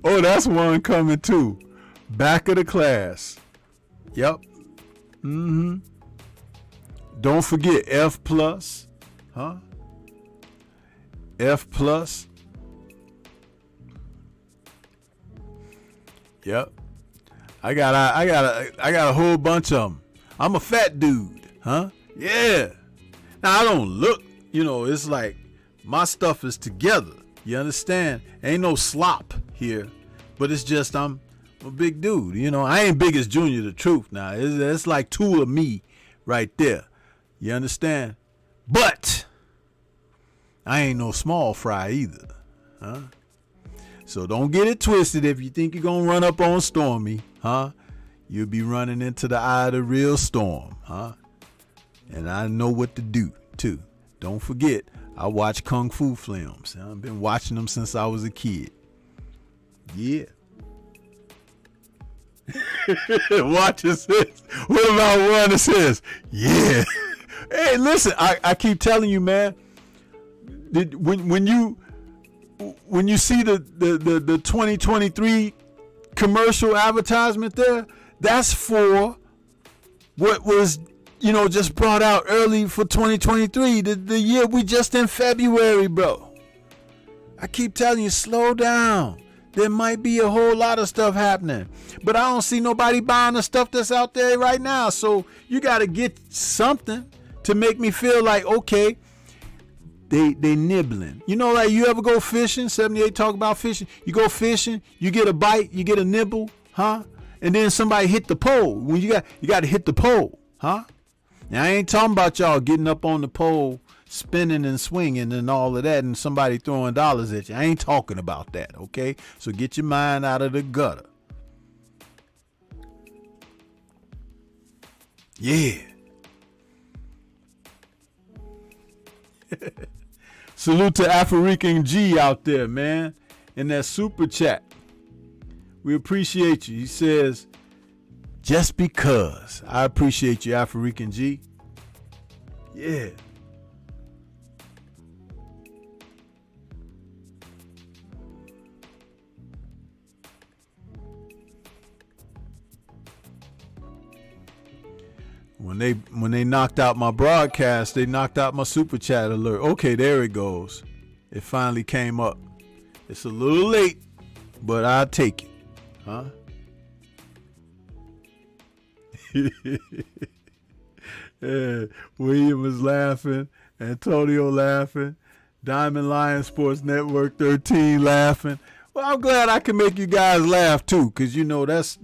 A: Oh, that's one coming too. Back of the class. Yep. Mm-hmm. Don't forget F plus. Huh? F plus. Yep. I got a whole bunch of them. I'm a fat dude, huh? Yeah. Now I don't look, it's like my stuff is together. You understand? Ain't no slop here, but it's just I'm a big dude. I ain't big as Junior the Truth now. It's like two of me right there. You understand? But I ain't no small fry either, huh? So don't get it twisted. If you think you're gonna run up on Stormy, huh? You'll be running into the eye of the real storm, huh? And I know what to do too. Don't forget, I watch Kung Fu films. I've been watching them since I was a kid. Yeah. Watch this. What about one that says, yeah? Hey, listen, I keep telling you, man. When you see the 2023 commercial advertisement there, that's for what was, just brought out early for 2023, the year we just in February, bro. I keep telling you, slow down. There might be a whole lot of stuff happening, but I don't see nobody buying the stuff that's out there right now. So you got to get something to make me feel like, okay, they nibbling. You know, like you ever go fishing? 78 talk about fishing. You go fishing, you get a bite, you get a nibble, huh? And then somebody hit the pole. When you got to hit the pole, huh? Now I ain't talking about y'all getting up on the pole, spinning and swinging and all of that, and somebody throwing dollars at you. I ain't talking about that, okay? So get your mind out of the gutter. Yeah. Salute to African G out there, man, in that super chat. We appreciate you. He says, just because. I appreciate you, African G. Yeah. When they knocked out my broadcast, they knocked out my super chat alert. Okay, there it goes. It finally came up. It's a little late, but I'll take it. Huh? Yeah, William was laughing, Antonio laughing, Diamond Lion Sports Network 13 laughing. Well, I'm glad I can make you guys laugh too, cause you know that's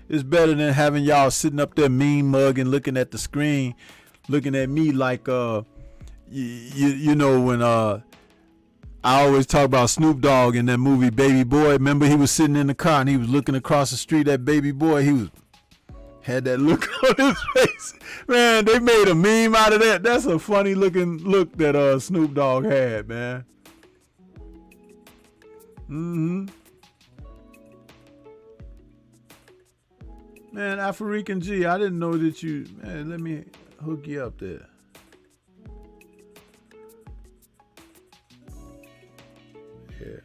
A: it's better than having y'all sitting up there mean mugging, looking at the screen, looking at me like you know when I always talk about Snoop Dogg in that movie Baby Boy. Remember he was sitting in the car and he was looking across the street at Baby Boy. He had that look on his face. Man, they made a meme out of that. That's a funny looking look that Snoop Dogg had, man. Man, African G, I didn't know that you, man, let me hook you up there. Yeah.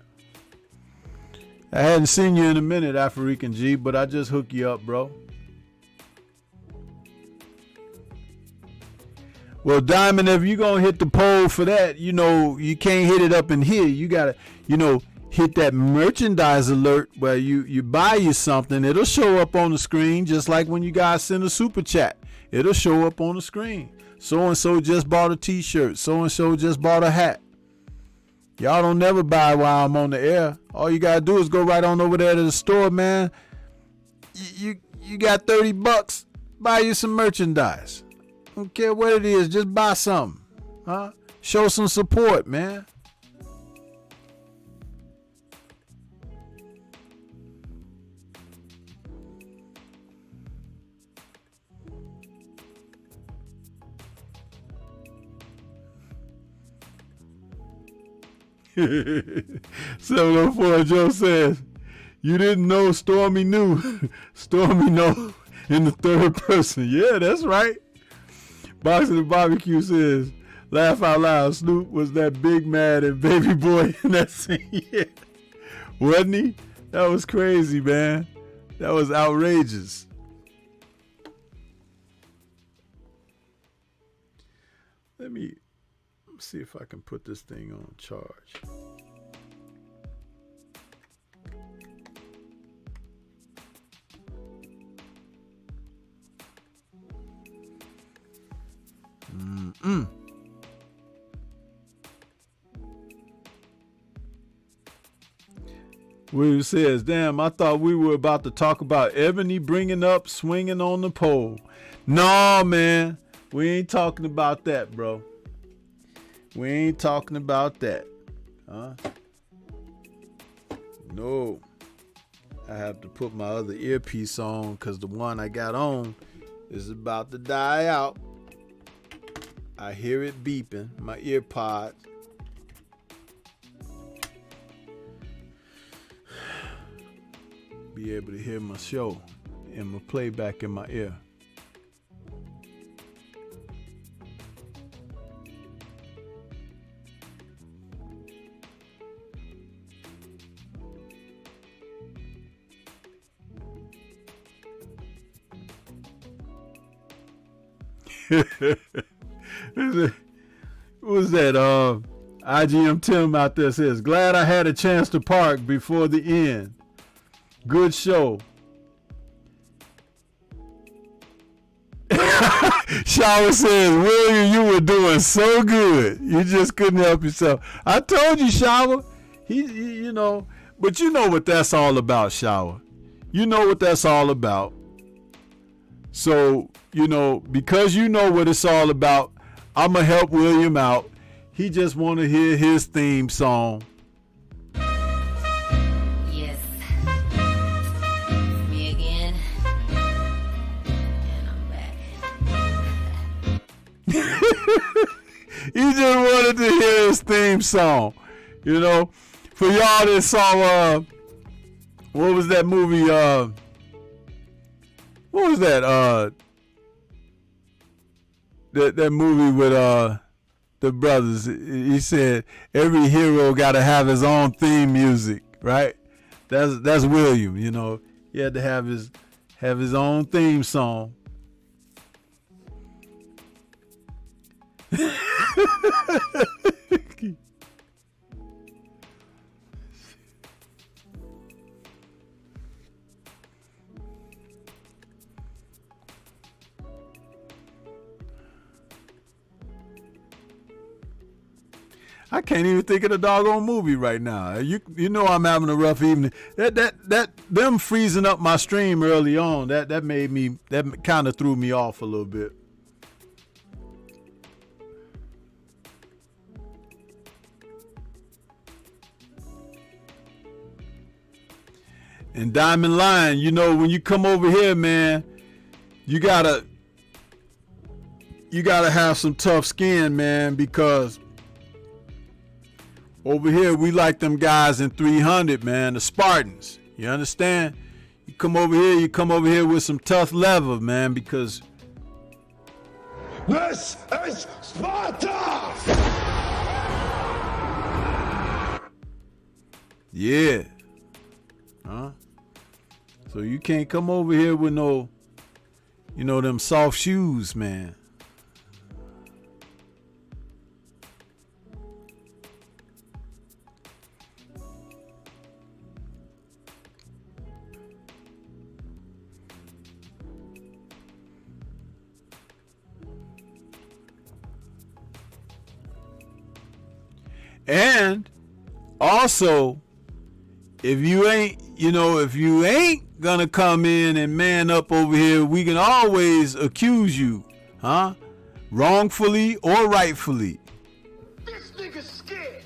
A: I hadn't seen you in a minute, African G, but I just hook you up, bro. Well, Diamond, if you're going to hit the poll for that, you know, you can't hit it up in here. You got to, you know, hit that merchandise alert where you buy you something. It'll show up on the screen just like when you guys send a super chat. It'll show up on the screen. So-and-so just bought a t-shirt. So-and-so just bought a hat. Y'all don't never buy while I'm on the air. All you got to do is go right on over there to the store, man. You got $30. Buy you some merchandise. Don't care what it is. Just buy something. Huh? Show some support, man. $704 Joe says, you didn't know Stormy knew. Stormy know in the third person. Yeah, that's right. Boxing the Barbecue says, laugh out loud. Snoop was that big mad and Baby Boy in that scene. Yeah. Wasn't he? That was crazy, man. That was outrageous. Let me see if I can put this thing on charge. William says, damn, I thought we were about to talk about Ebony bringing up swinging on the pole. No, man, we ain't talking about that, bro. We ain't talking about that. Huh? No. I have to put my other earpiece on because the one I got on is about to die out. I hear it beeping, my ear pod. Be able to hear my show and my playback in my ear. What was that? IGM Tim out there says, glad I had a chance to park before the end. Good show. Shower says, William, you were doing so good. You just couldn't help yourself. I told you, Shower. He you know, but you know what that's all about, Shower. You know what that's all about. So, you know, because you know what it's all about, I'm going to help William out. He just want to hear his theme song.
B: Yes. Me again. And I'm back.
A: He just wanted to hear his theme song. You know, for y'all that saw, what was that movie? What was that? That movie with the brothers. He said every hero got to have his own theme music, right? That's William. You know, he had to have his own theme song. I can't even think of the doggone movie right now. You know I'm having a rough evening. That them freezing up my stream early on, that kind of threw me off a little bit. And Diamond Lion, you know, when you come over here, man, you gotta have some tough skin, man, because over here we like them guys in 300, man, the Spartans. You understand? You come over here with some tough leather, man, because
C: this is Sparta!
A: yeah. Huh? So you can't come over here with no, you know, them soft shoes, man. And also, if you ain't gonna come in and man up over here, we can always accuse you, huh? Wrongfully or rightfully.
C: This nigga's scared!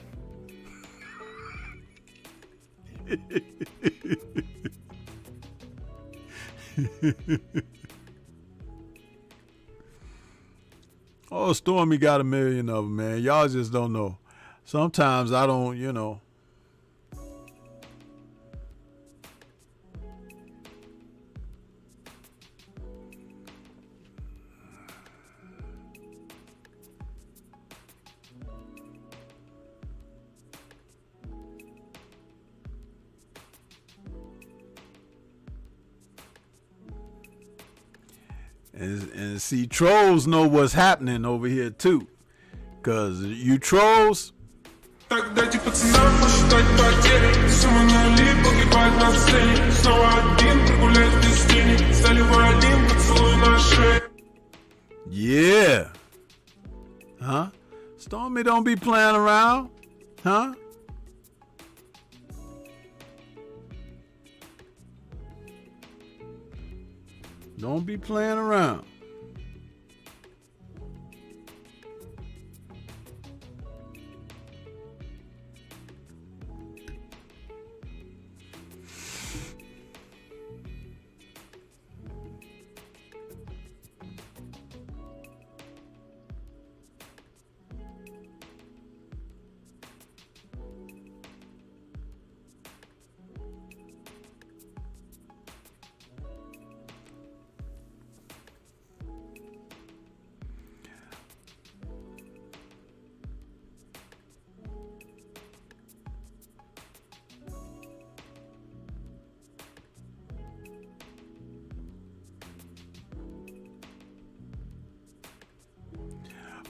A: Oh, Stormy got 1 million of them, man. Y'all just don't know. Sometimes I don't, you know. And see, trolls know what's happening over here too. Cause you trolls,
D: Тогда пацанам посчитать потери. Сумма нули погибает на сцене. Снова один прогуляет без денег. Заливай один поцелуй на шее.
A: yeah. Huh? Stormy don't be playing around. Huh? Don't be playing around.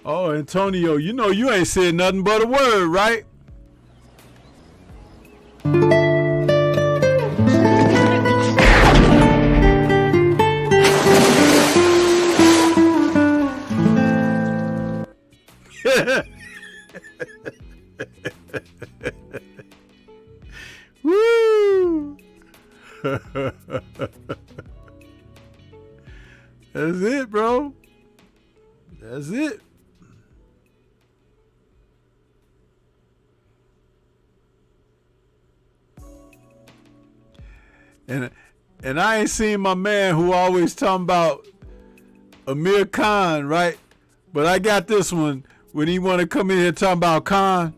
A: Oh, Antonio, you know you ain't said nothing but a word, right? Woo! That's it, bro. That's it. And I ain't seen my man who always talking about Amir Khan, right? But I got this one when he want to come in here talking about Khan.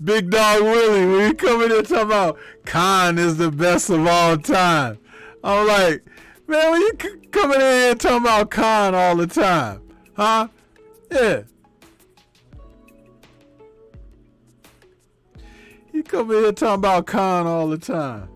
A: Big Dog Willie, when he come in here talking about Khan is the best of all time. I'm like, man, when you coming in here talking about Khan all the time, huh? Yeah. You come in here talking about Khan all the time.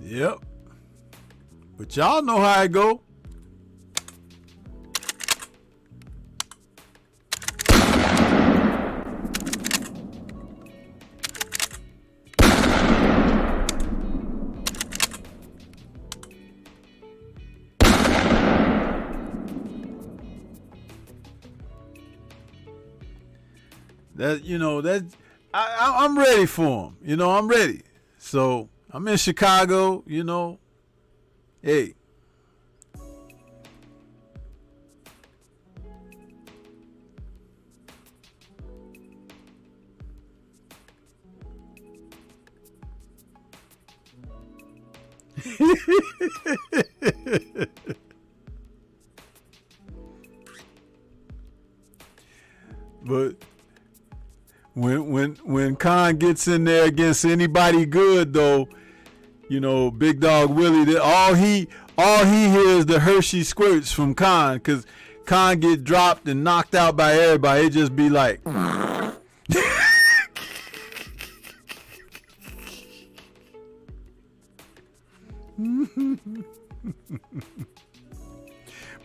A: Yep. But y'all know how it go. That, you know, that I'm ready for him. You know, I'm ready. So I'm in Chicago, you know. Hey. But when Khan gets in there against anybody good, though, you know, Big Dog Willie, all he hears the Hershey squirts from Khan, because Khan get dropped and knocked out by everybody. It just be like.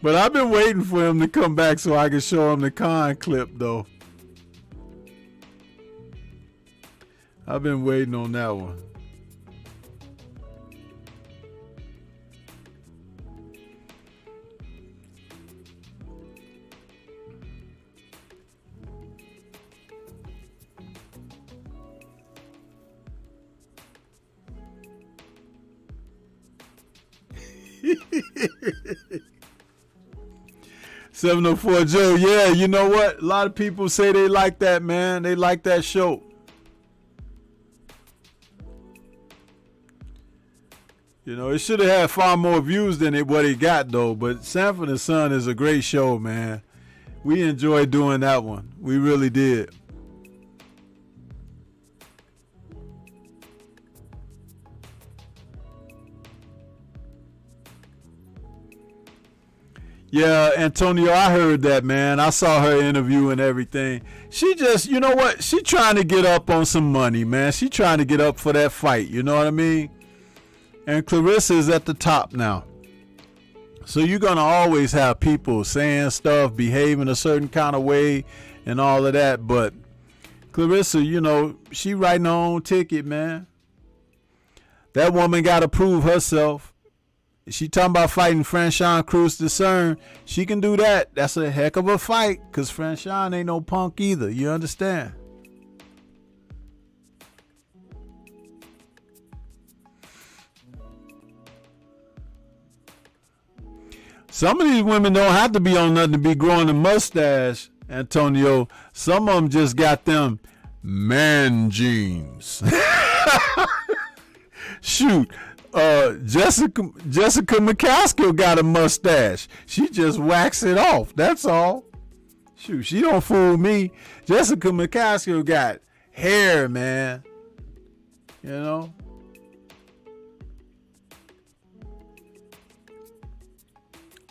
A: But I've been waiting for him to come back so I can show him the Khan clip, though. I've been waiting on that one. $704 Joe, yeah, you know what? A lot of people say they like that, man. They like that show. You know, it should have had far more views than what it got, though. But Sanford and Son is a great show, man. We enjoyed doing that one. We really did. Yeah, Antonio, I heard that, man. I saw her interview and everything. She just, you know what? She trying to get up on some money, man. She trying to get up for that fight. You know what I mean? And Clarissa is at the top now. So you're going to always have people saying stuff, behaving a certain kind of way and all of that. But Clarissa, you know, she writing her own ticket, man. That woman got to prove herself. She talking about fighting Franchon Cruz Discern. She can do that. That's a heck of a fight, because Franchon ain't no punk either. You understand? Some of these women don't have to be on nothing to be growing a mustache, Antonio. Some of them just got them man jeans. Shoot. Jessica McCaskill got a mustache. She just waxed it off. That's all. Shoot, she don't fool me. Jessica McCaskill got hair, man. You know?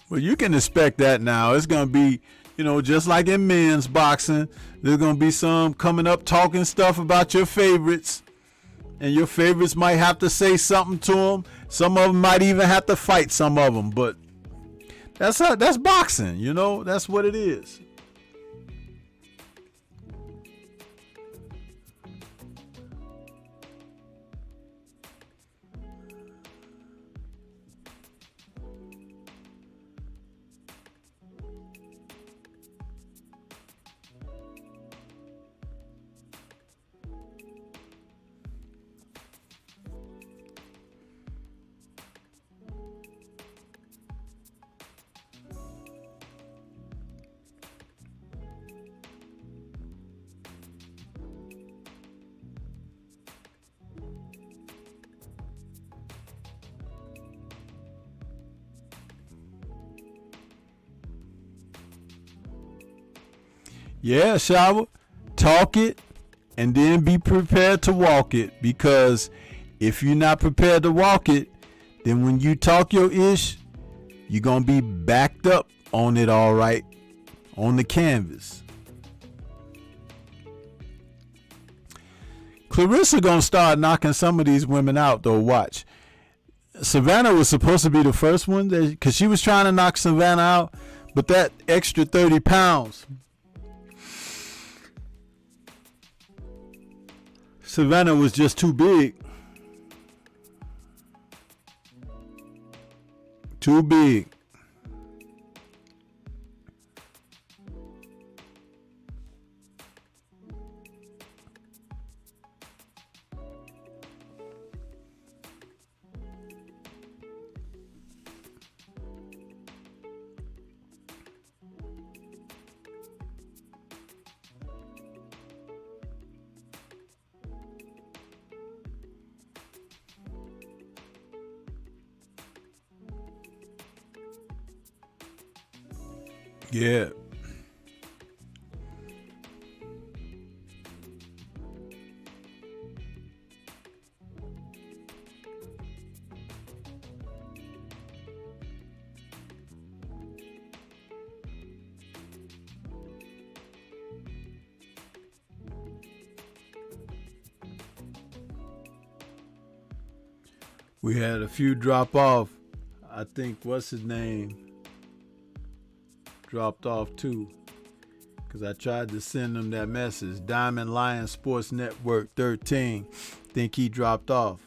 A: Well, you can expect that now. It's going to be, you know, just like in men's boxing, there's going to be some coming up talking stuff about your favorites. And your favorites might have to say something to them. Some of them might even have to fight some of them. But that's boxing, you know. That's what it is. Yeah, Shower, talk it and then be prepared to walk it, because if you're not prepared to walk it, then when you talk your ish, you're going to be backed up on it, all right, on the canvas. Clarissa going to start knocking some of these women out, though. Watch. Savannah was supposed to be the first one because she was trying to knock Savannah out, but that extra 30 pounds. Savannah was just too big. Too big. Yeah. We had a few drop off. I think, what's his name? Dropped off too, because I tried to send him that message. Diamond Lion Sports Network 13, think he dropped off.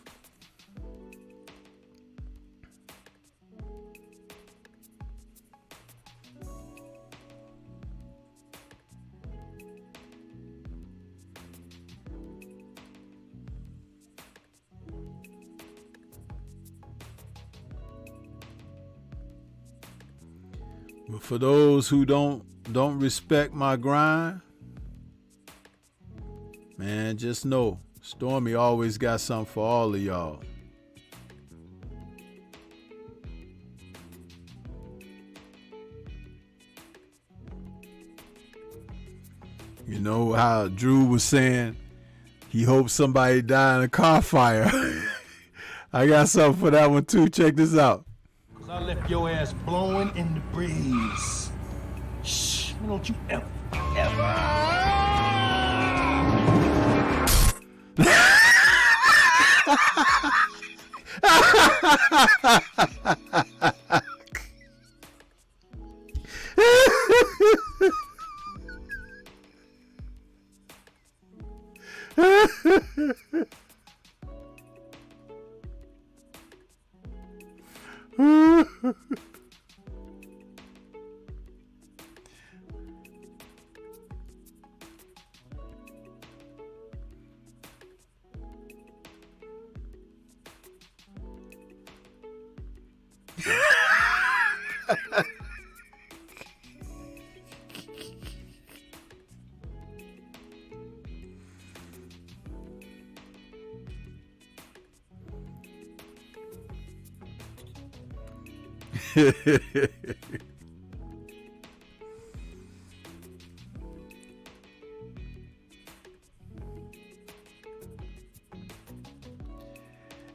A: But for those who don't respect my grind, man, just know Stormy always got something for all of y'all. You know how Drew was saying he hopes somebody die in a car fire. I got something for that one too. Check this out.
C: I left your ass blowing in the breeze. Shh, don't you ever.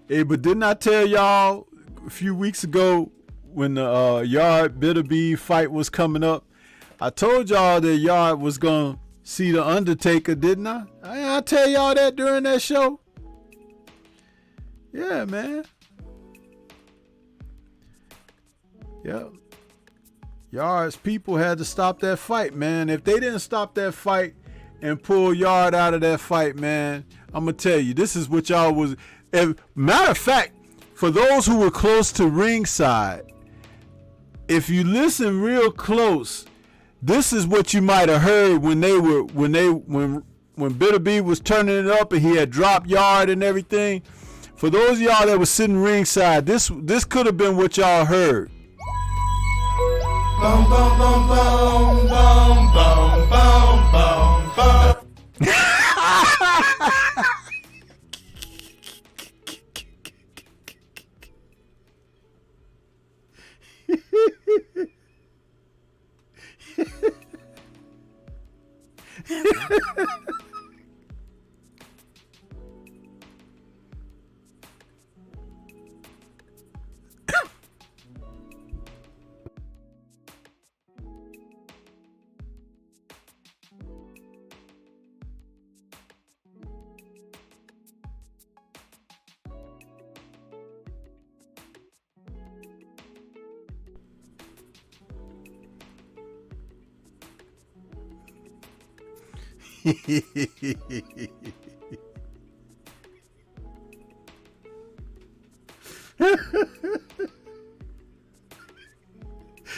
A: Hey, but didn't I tell y'all a few weeks ago when the Yard Bitterbeef fight was coming up? I told y'all that Yard was gonna see the Undertaker, didn't I? I tell y'all that during that show. Yeah, man. Yep. Yard's people had to stop that fight, man. If they didn't stop that fight and pull Yard out of that fight, man, I'm gonna tell you, this is what y'all was. Matter of fact, for those who were close to ringside, if you listen real close, this is what you might have heard when Bitterbeef was turning it up and he had dropped Yard and everything. For those of y'all that was sitting ringside, this could have been what y'all heard.
C: Boom, boom, boom, boom, boom, boom, boom, boom, boom.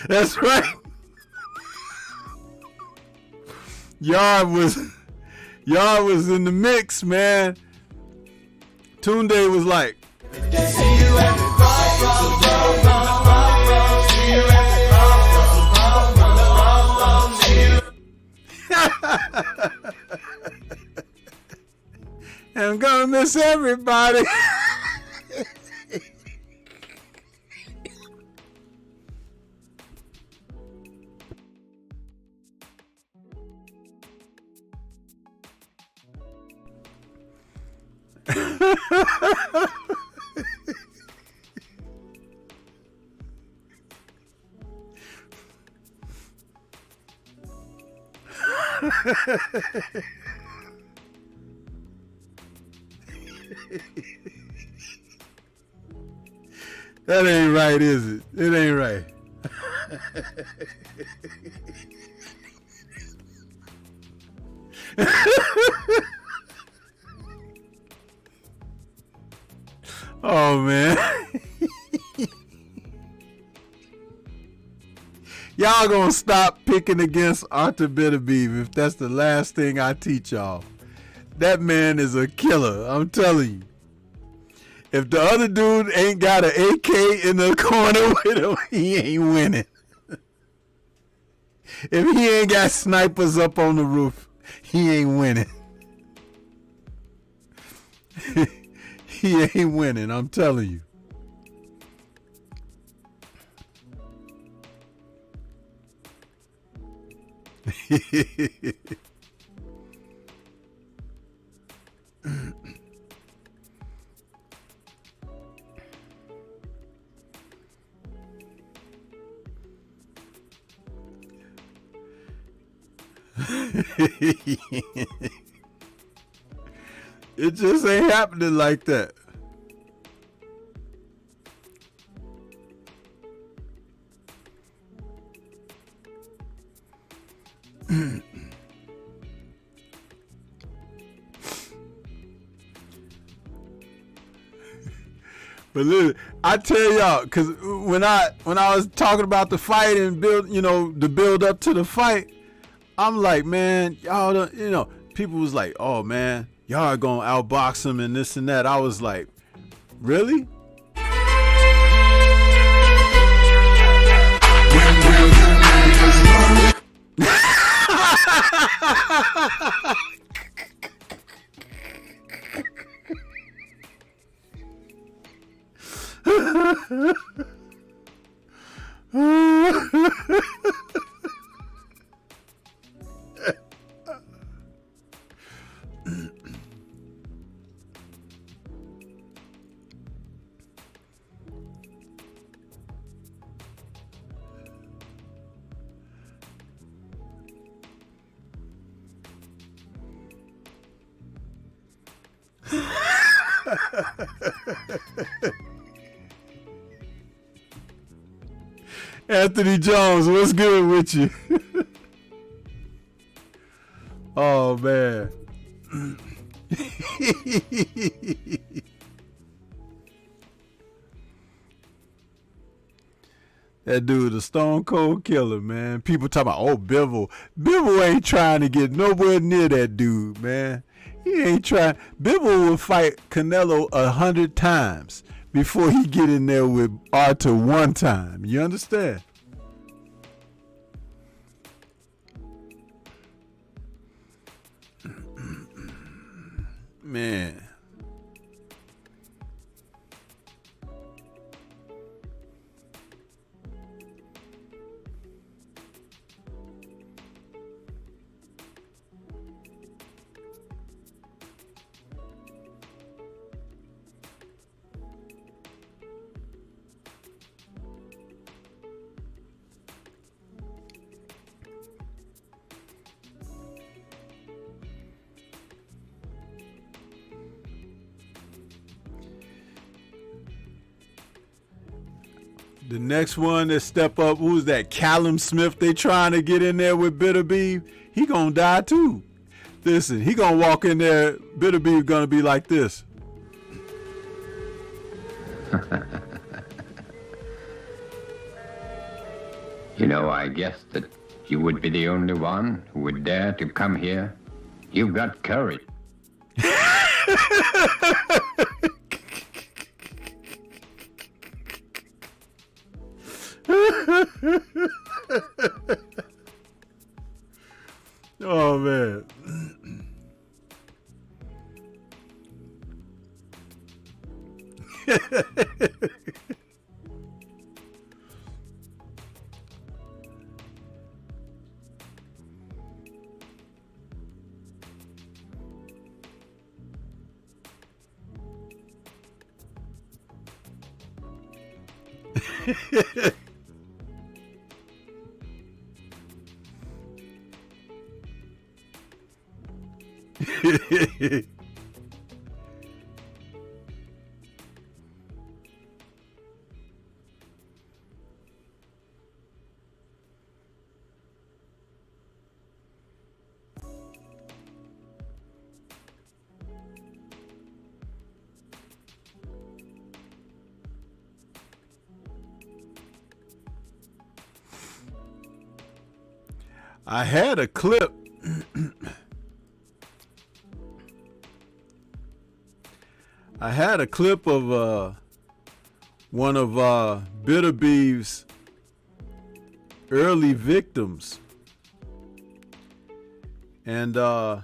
A: That's right. Yard was in the mix, man. Tunde was like,
C: See you at the crossroads. See you at the crossroads.
A: I'm gonna miss everybody. That ain't right, is it? It ain't right. Oh, man. Y'all gonna stop picking against Arthur Bitterbeef if that's the last thing I teach y'all. That man is a killer, I'm telling you. If the other dude ain't got an AK in the corner with him, he ain't winning. If he ain't got snipers up on the roof, he ain't winning. He ain't winning, I'm telling you. It just ain't happening like that. But listen, I tell y'all, because when I was talking about the fight and the build up to the fight, I'm like, man, y'all don't, people was like, oh man, y'all are gonna outbox him and this and that. I was like, really? Anthony Jones, what's good with you? Oh, man. That dude, a stone cold killer, man. People talking about, oh, Bivol. Bivol ain't trying to get nowhere near that dude, man. He ain't trying. Bivol will fight Canelo 100 times before he get in there with Arthur one time. You understand? Man. The next one that step up, who's that? Callum Smith. They trying to get in there with Bitter Beef. He gonna die too. Listen, he gonna walk in there. Bitter Beef gonna be like this.
E: You know, I guessed that you would be the only one who would dare to come here. You've got courage.
A: Oh, man. I had a clip. I had a clip of one of Bitter Beef's early victims, and I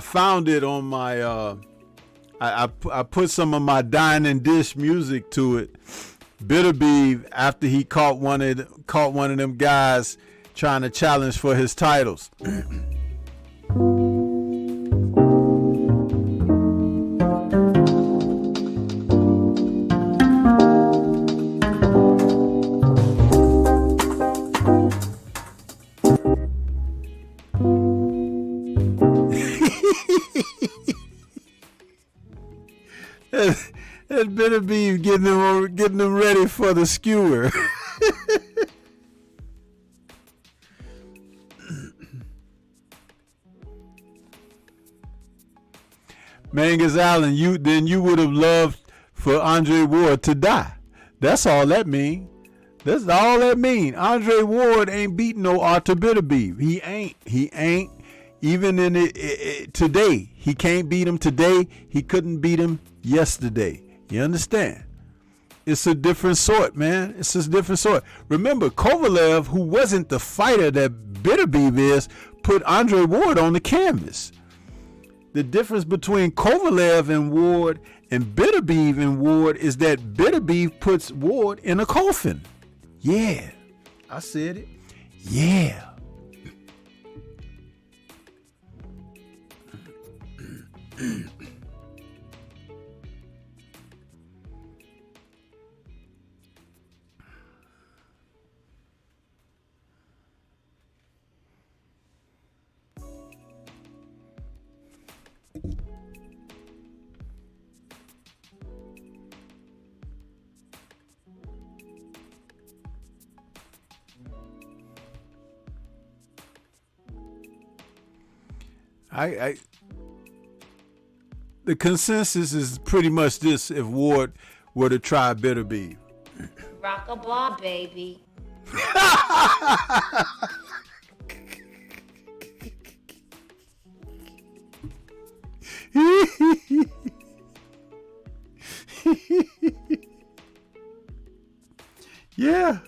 A: found it on my. I put some of my dining dish music to it. Bitter Beef, after he caught one of them guys trying to challenge for his titles. That Bitter Beef getting them ready for the skewer. Mangus Allen, you would have loved for Andre Ward to die. That's all that mean. That's all that mean. Andre Ward ain't beating no Arthur Bitter Beef. He ain't. Even in it today, he can't beat him today. He couldn't beat him yesterday. You understand? It's a different sort, man. It's a different sort. Remember, Kovalev, who wasn't the fighter that Bitter Beef is, put Andre Ward on the canvas. The difference between Kovalev and Ward and Bitter Beef and Ward is that Bitter Beef puts Ward in a coffin. Yeah, I said it. Yeah. The consensus is pretty much this: if Ward were to try Bitter Beef.
B: Rock a ball, baby.
A: Yeah.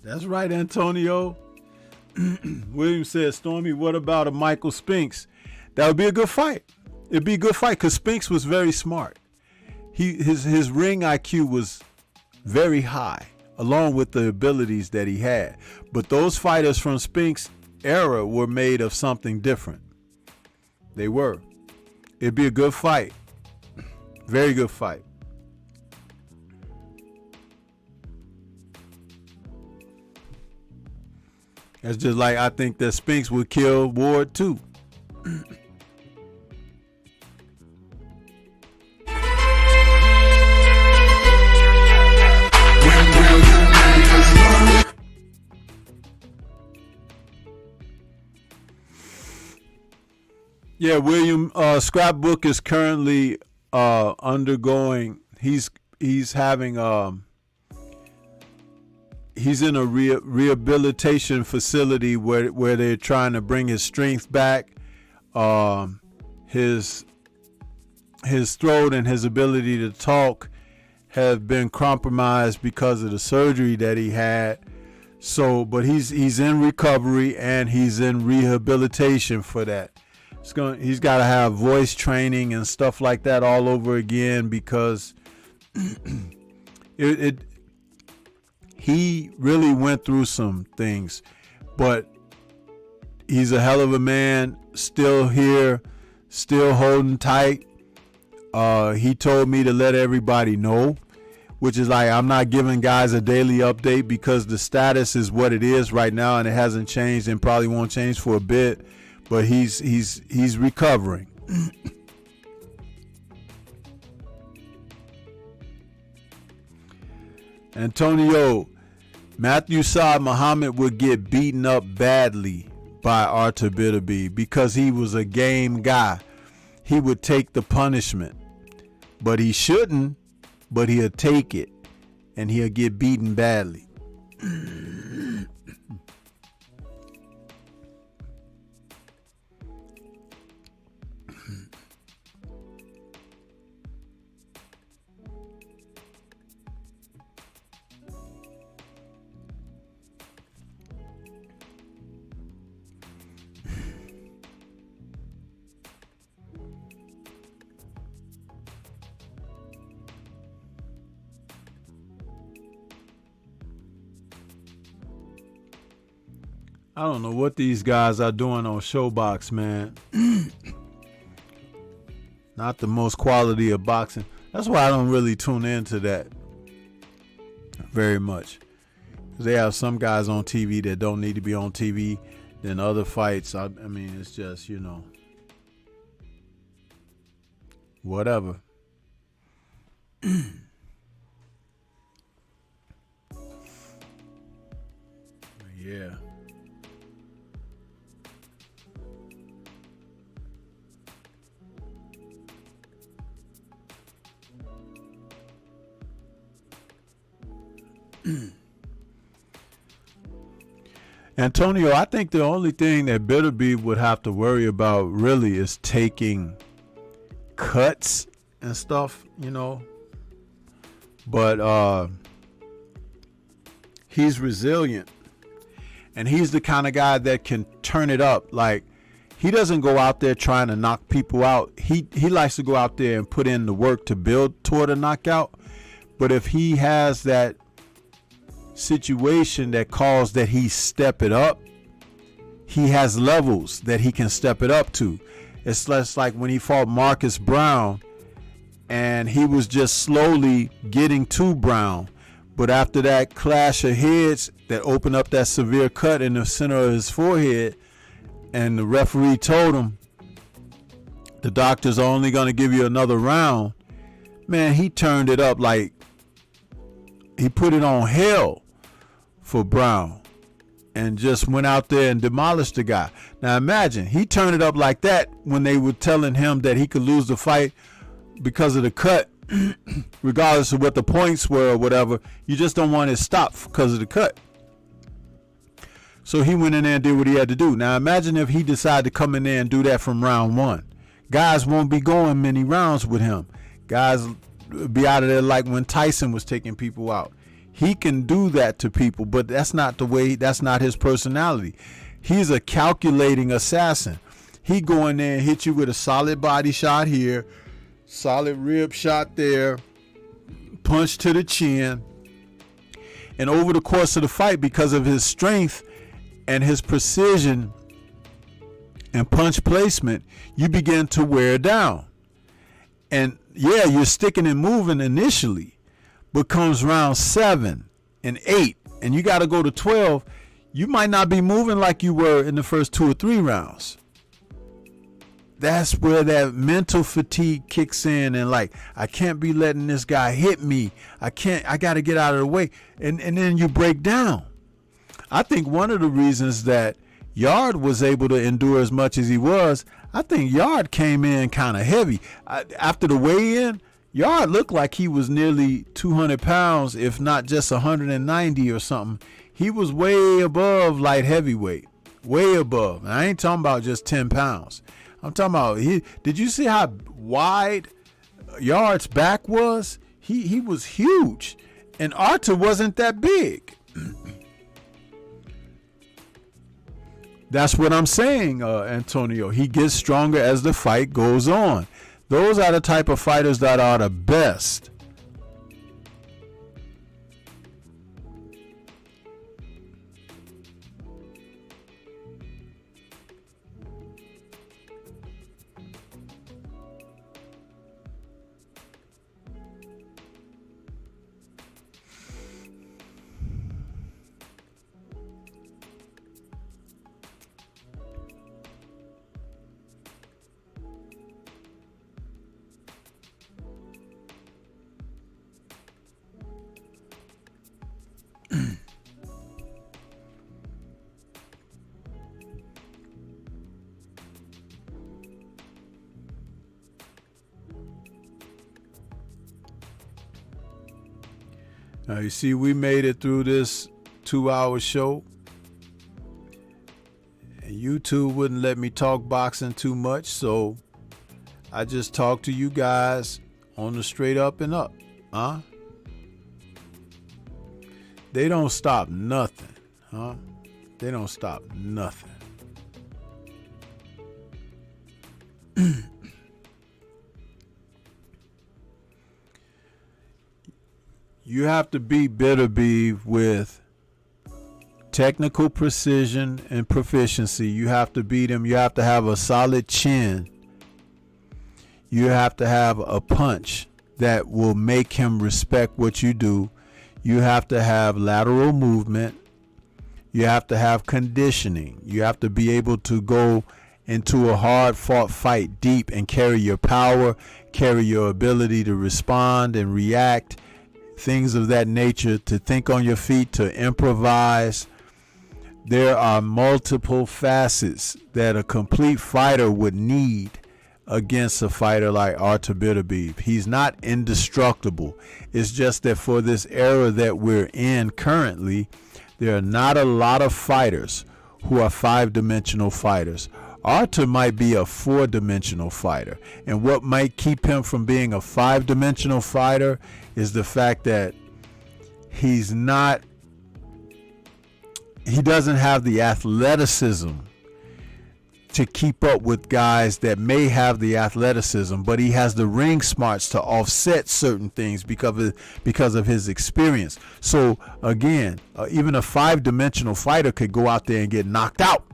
A: That's right, Antonio. William says, Stormy, what about a Michael Spinks? That would be a good fight. It'd be a good fight because Spinks was very smart. His ring IQ was very high, along with the abilities that he had. But those fighters from Spinks' era were made of something different. They were. It'd be a good fight. Very good fight. That's just like I think that Spinks would kill Ward too. Yeah, William, Scrapbook is currently undergoing. He's having he's in a rehabilitation facility where they're trying to bring his strength back. His throat and his ability to talk have been compromised because of the surgery that he had. So, but he's in recovery and he's in rehabilitation for that. He's got to have voice training and stuff like that all over again because he really went through some things, but he's a hell of a man, still here, still holding tight. He told me to let everybody know, which is like, I'm not giving guys a daily update because the status is what it is right now and it hasn't changed and probably won't change for a bit, but he's recovering. Antonio, Matthew Saad Muhammad would get beaten up badly by Arthur Bitterby because he was a game guy. He would take the punishment, but he shouldn't, but he'll take it and he'll get beaten badly. I don't know what these guys are doing on Showbox, man. Not the most quality of boxing. That's why I don't really tune into that very much. They have some guys on TV that don't need to be on TV. Then other fights, I mean, it's just, you know, whatever. Yeah. Antonio, I think the only thing that Bitterby would have to worry about really is taking cuts and stuff, you know. But he's resilient. And he's the kind of guy that can turn it up. Like, he doesn't go out there trying to knock people out. He likes to go out there and put in the work to build toward a knockout. But if he has that situation that caused that he step it up. He has levels that he can step it up to. It's less like when he fought Marcus Brown and he was just slowly getting to Brown. But after that clash of heads that opened up that severe cut in the center of his forehead, and the referee told him the doctors are only going to give you another round, man, he turned it up like he put it on hell for Brown and just went out there and demolished the guy. Now imagine, he turned it up like that when they were telling him that he could lose the fight because of the cut, regardless of what the points were or whatever. You just don't want it stopped because of the cut. So he went in there and did what he had to do. Now imagine if he decided to come in there and do that from round one. Guys won't be going many rounds with him. Guys be out of there like when Tyson was taking people out. He can do that to people, but that's not the way, that's not his personality. He's a calculating assassin. He go in there and hit you with a solid body shot here, solid rib shot there, punch to the chin. And over the course of the fight, because of his strength and his precision and punch placement, you begin to wear down. And yeah, you're sticking and moving initially, but comes round 7 and 8 and you got to go to 12, you might not be moving like you were in the first 2 or 3 rounds. That's where that mental fatigue kicks in, and like, I can't be letting this guy hit me. I got to get out of the way. And then you break down. I think one of the reasons that Yard was able to endure as much as he was, I think Yard came in kind of heavy. After the weigh-in, Yard looked like he was nearly 200 pounds, if not just 190 or something. He was way above light heavyweight, way above. And I ain't talking about just 10 pounds. I'm talking about, did you see how wide Yard's back was? He was huge. And Arthur wasn't that big. That's what I'm saying, Antonio. He gets stronger as the fight goes on. Those are the type of fighters that are the best. Now you see, we made it through this 2-hour show. And YouTube wouldn't let me talk boxing too much, so I just talk to you guys on the straight up and up, huh? They don't stop nothing, huh? They don't stop nothing. You have to beat Bitterbeef with technical precision and proficiency. You have to beat him. You have to have a solid chin. You have to have a punch that will make him respect what you do. You have to have lateral movement. You have to have conditioning. You have to be able to go into a hard fought fight deep and carry your power, carry your ability to respond and react, things of that nature, to think on your feet, to improvise. There are multiple facets that a complete fighter would need against a fighter like Arthur Bitterbeef. He's not indestructible. It's just that for this era that we're in currently, there are not a lot of fighters who are 5-dimensional fighters. Arthur might be a 4-dimensional fighter, and what might keep him from being a 5-dimensional fighter is the fact that he doesn't have the athleticism to keep up with guys that may have the athleticism, but he has the ring smarts to offset certain things because of his experience. So again, even a 5-dimensional fighter could go out there and get knocked out.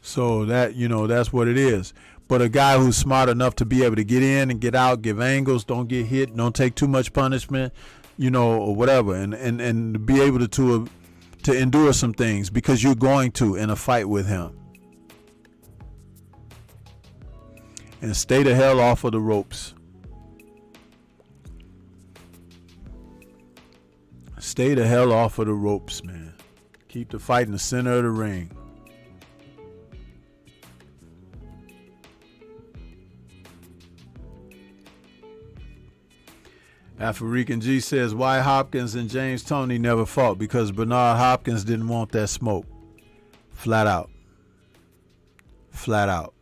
A: So that, that's what it is. But a guy who's smart enough to be able to get in and get out, give angles, don't get hit, don't take too much punishment, or whatever, and be able to endure some things, because you're going to in a fight with him. And stay the hell off of the ropes. Stay the hell off of the ropes, man. Keep the fight in the center of the ring. African G says, why Hopkins and James Toney never fought? Because Bernard Hopkins didn't want that smoke. Flat out. Flat out.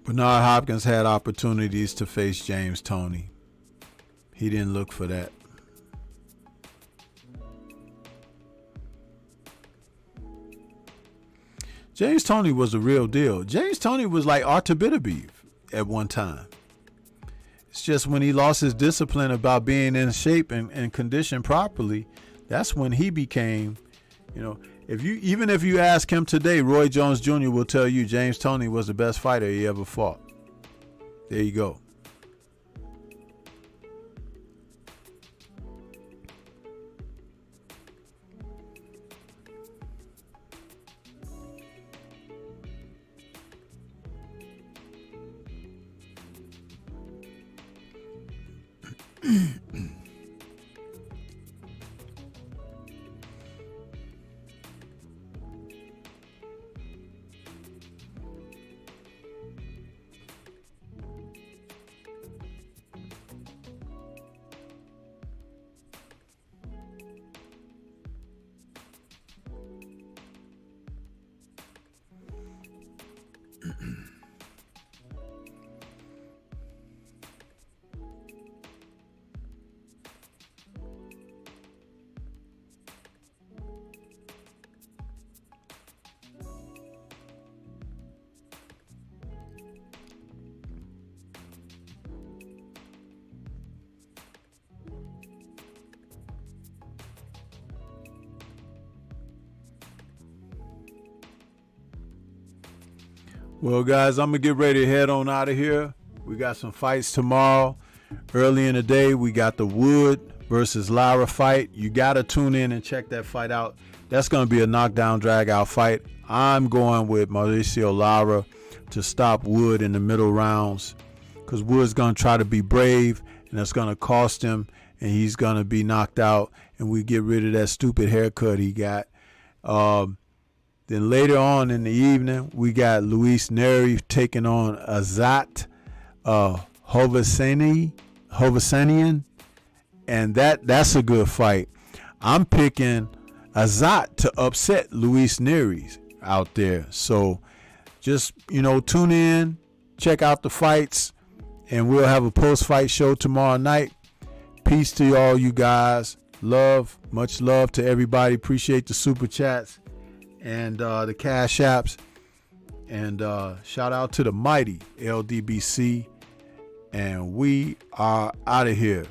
A: Bernard Hopkins had opportunities to face James Toney. He didn't look for that. James Toney was a real deal. James Toney was like Artur Beterbiev at one time. It's just when he lost his discipline about being in shape and conditioned properly, that's when he became, if you ask him today, Roy Jones Jr. will tell you James Toney was the best fighter he ever fought. There you go. Well, guys, I'm going to get ready to head on out of here. We got some fights tomorrow. Early in the day, we got the Wood versus Lara fight. You got to tune in and check that fight out. That's going to be a knockdown, drag-out fight. I'm going with Mauricio Lara to stop Wood in the middle rounds, because Wood's going to try to be brave, and it's going to cost him, and he's going to be knocked out, and we get rid of that stupid haircut he got. Then later on in the evening, we got Luis Neri taking on Azat Hovsanian, and that's a good fight. I'm picking Azat to upset Luis Neri out there. So just, tune in, check out the fights, and we'll have a post-fight show tomorrow night. Peace to all you guys. Love, much love to everybody. Appreciate the super chats and the cash apps, and shout out to the mighty LDBC, and we are out of here.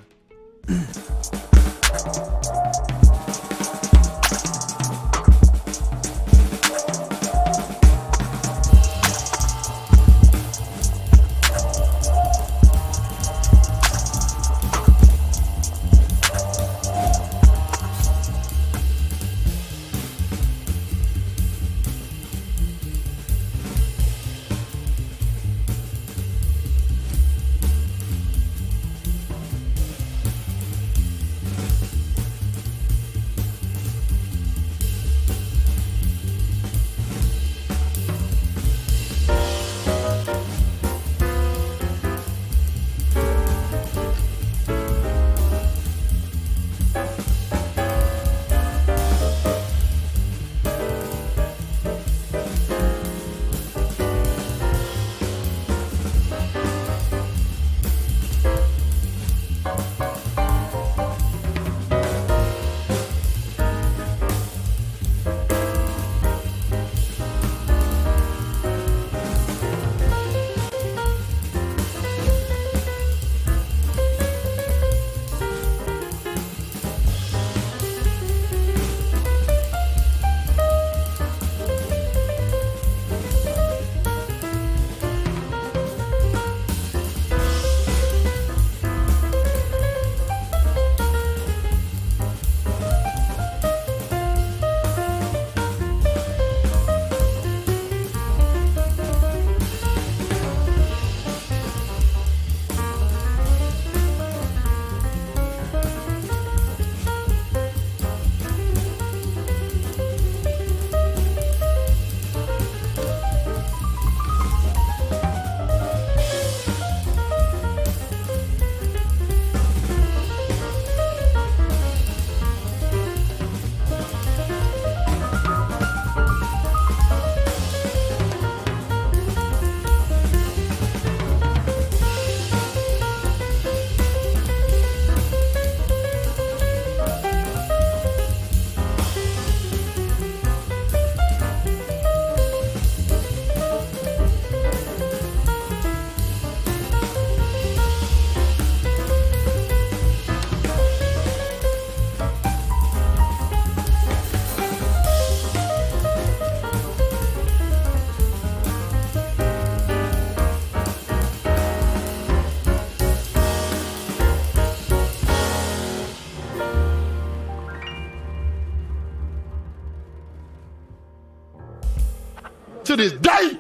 C: to this day.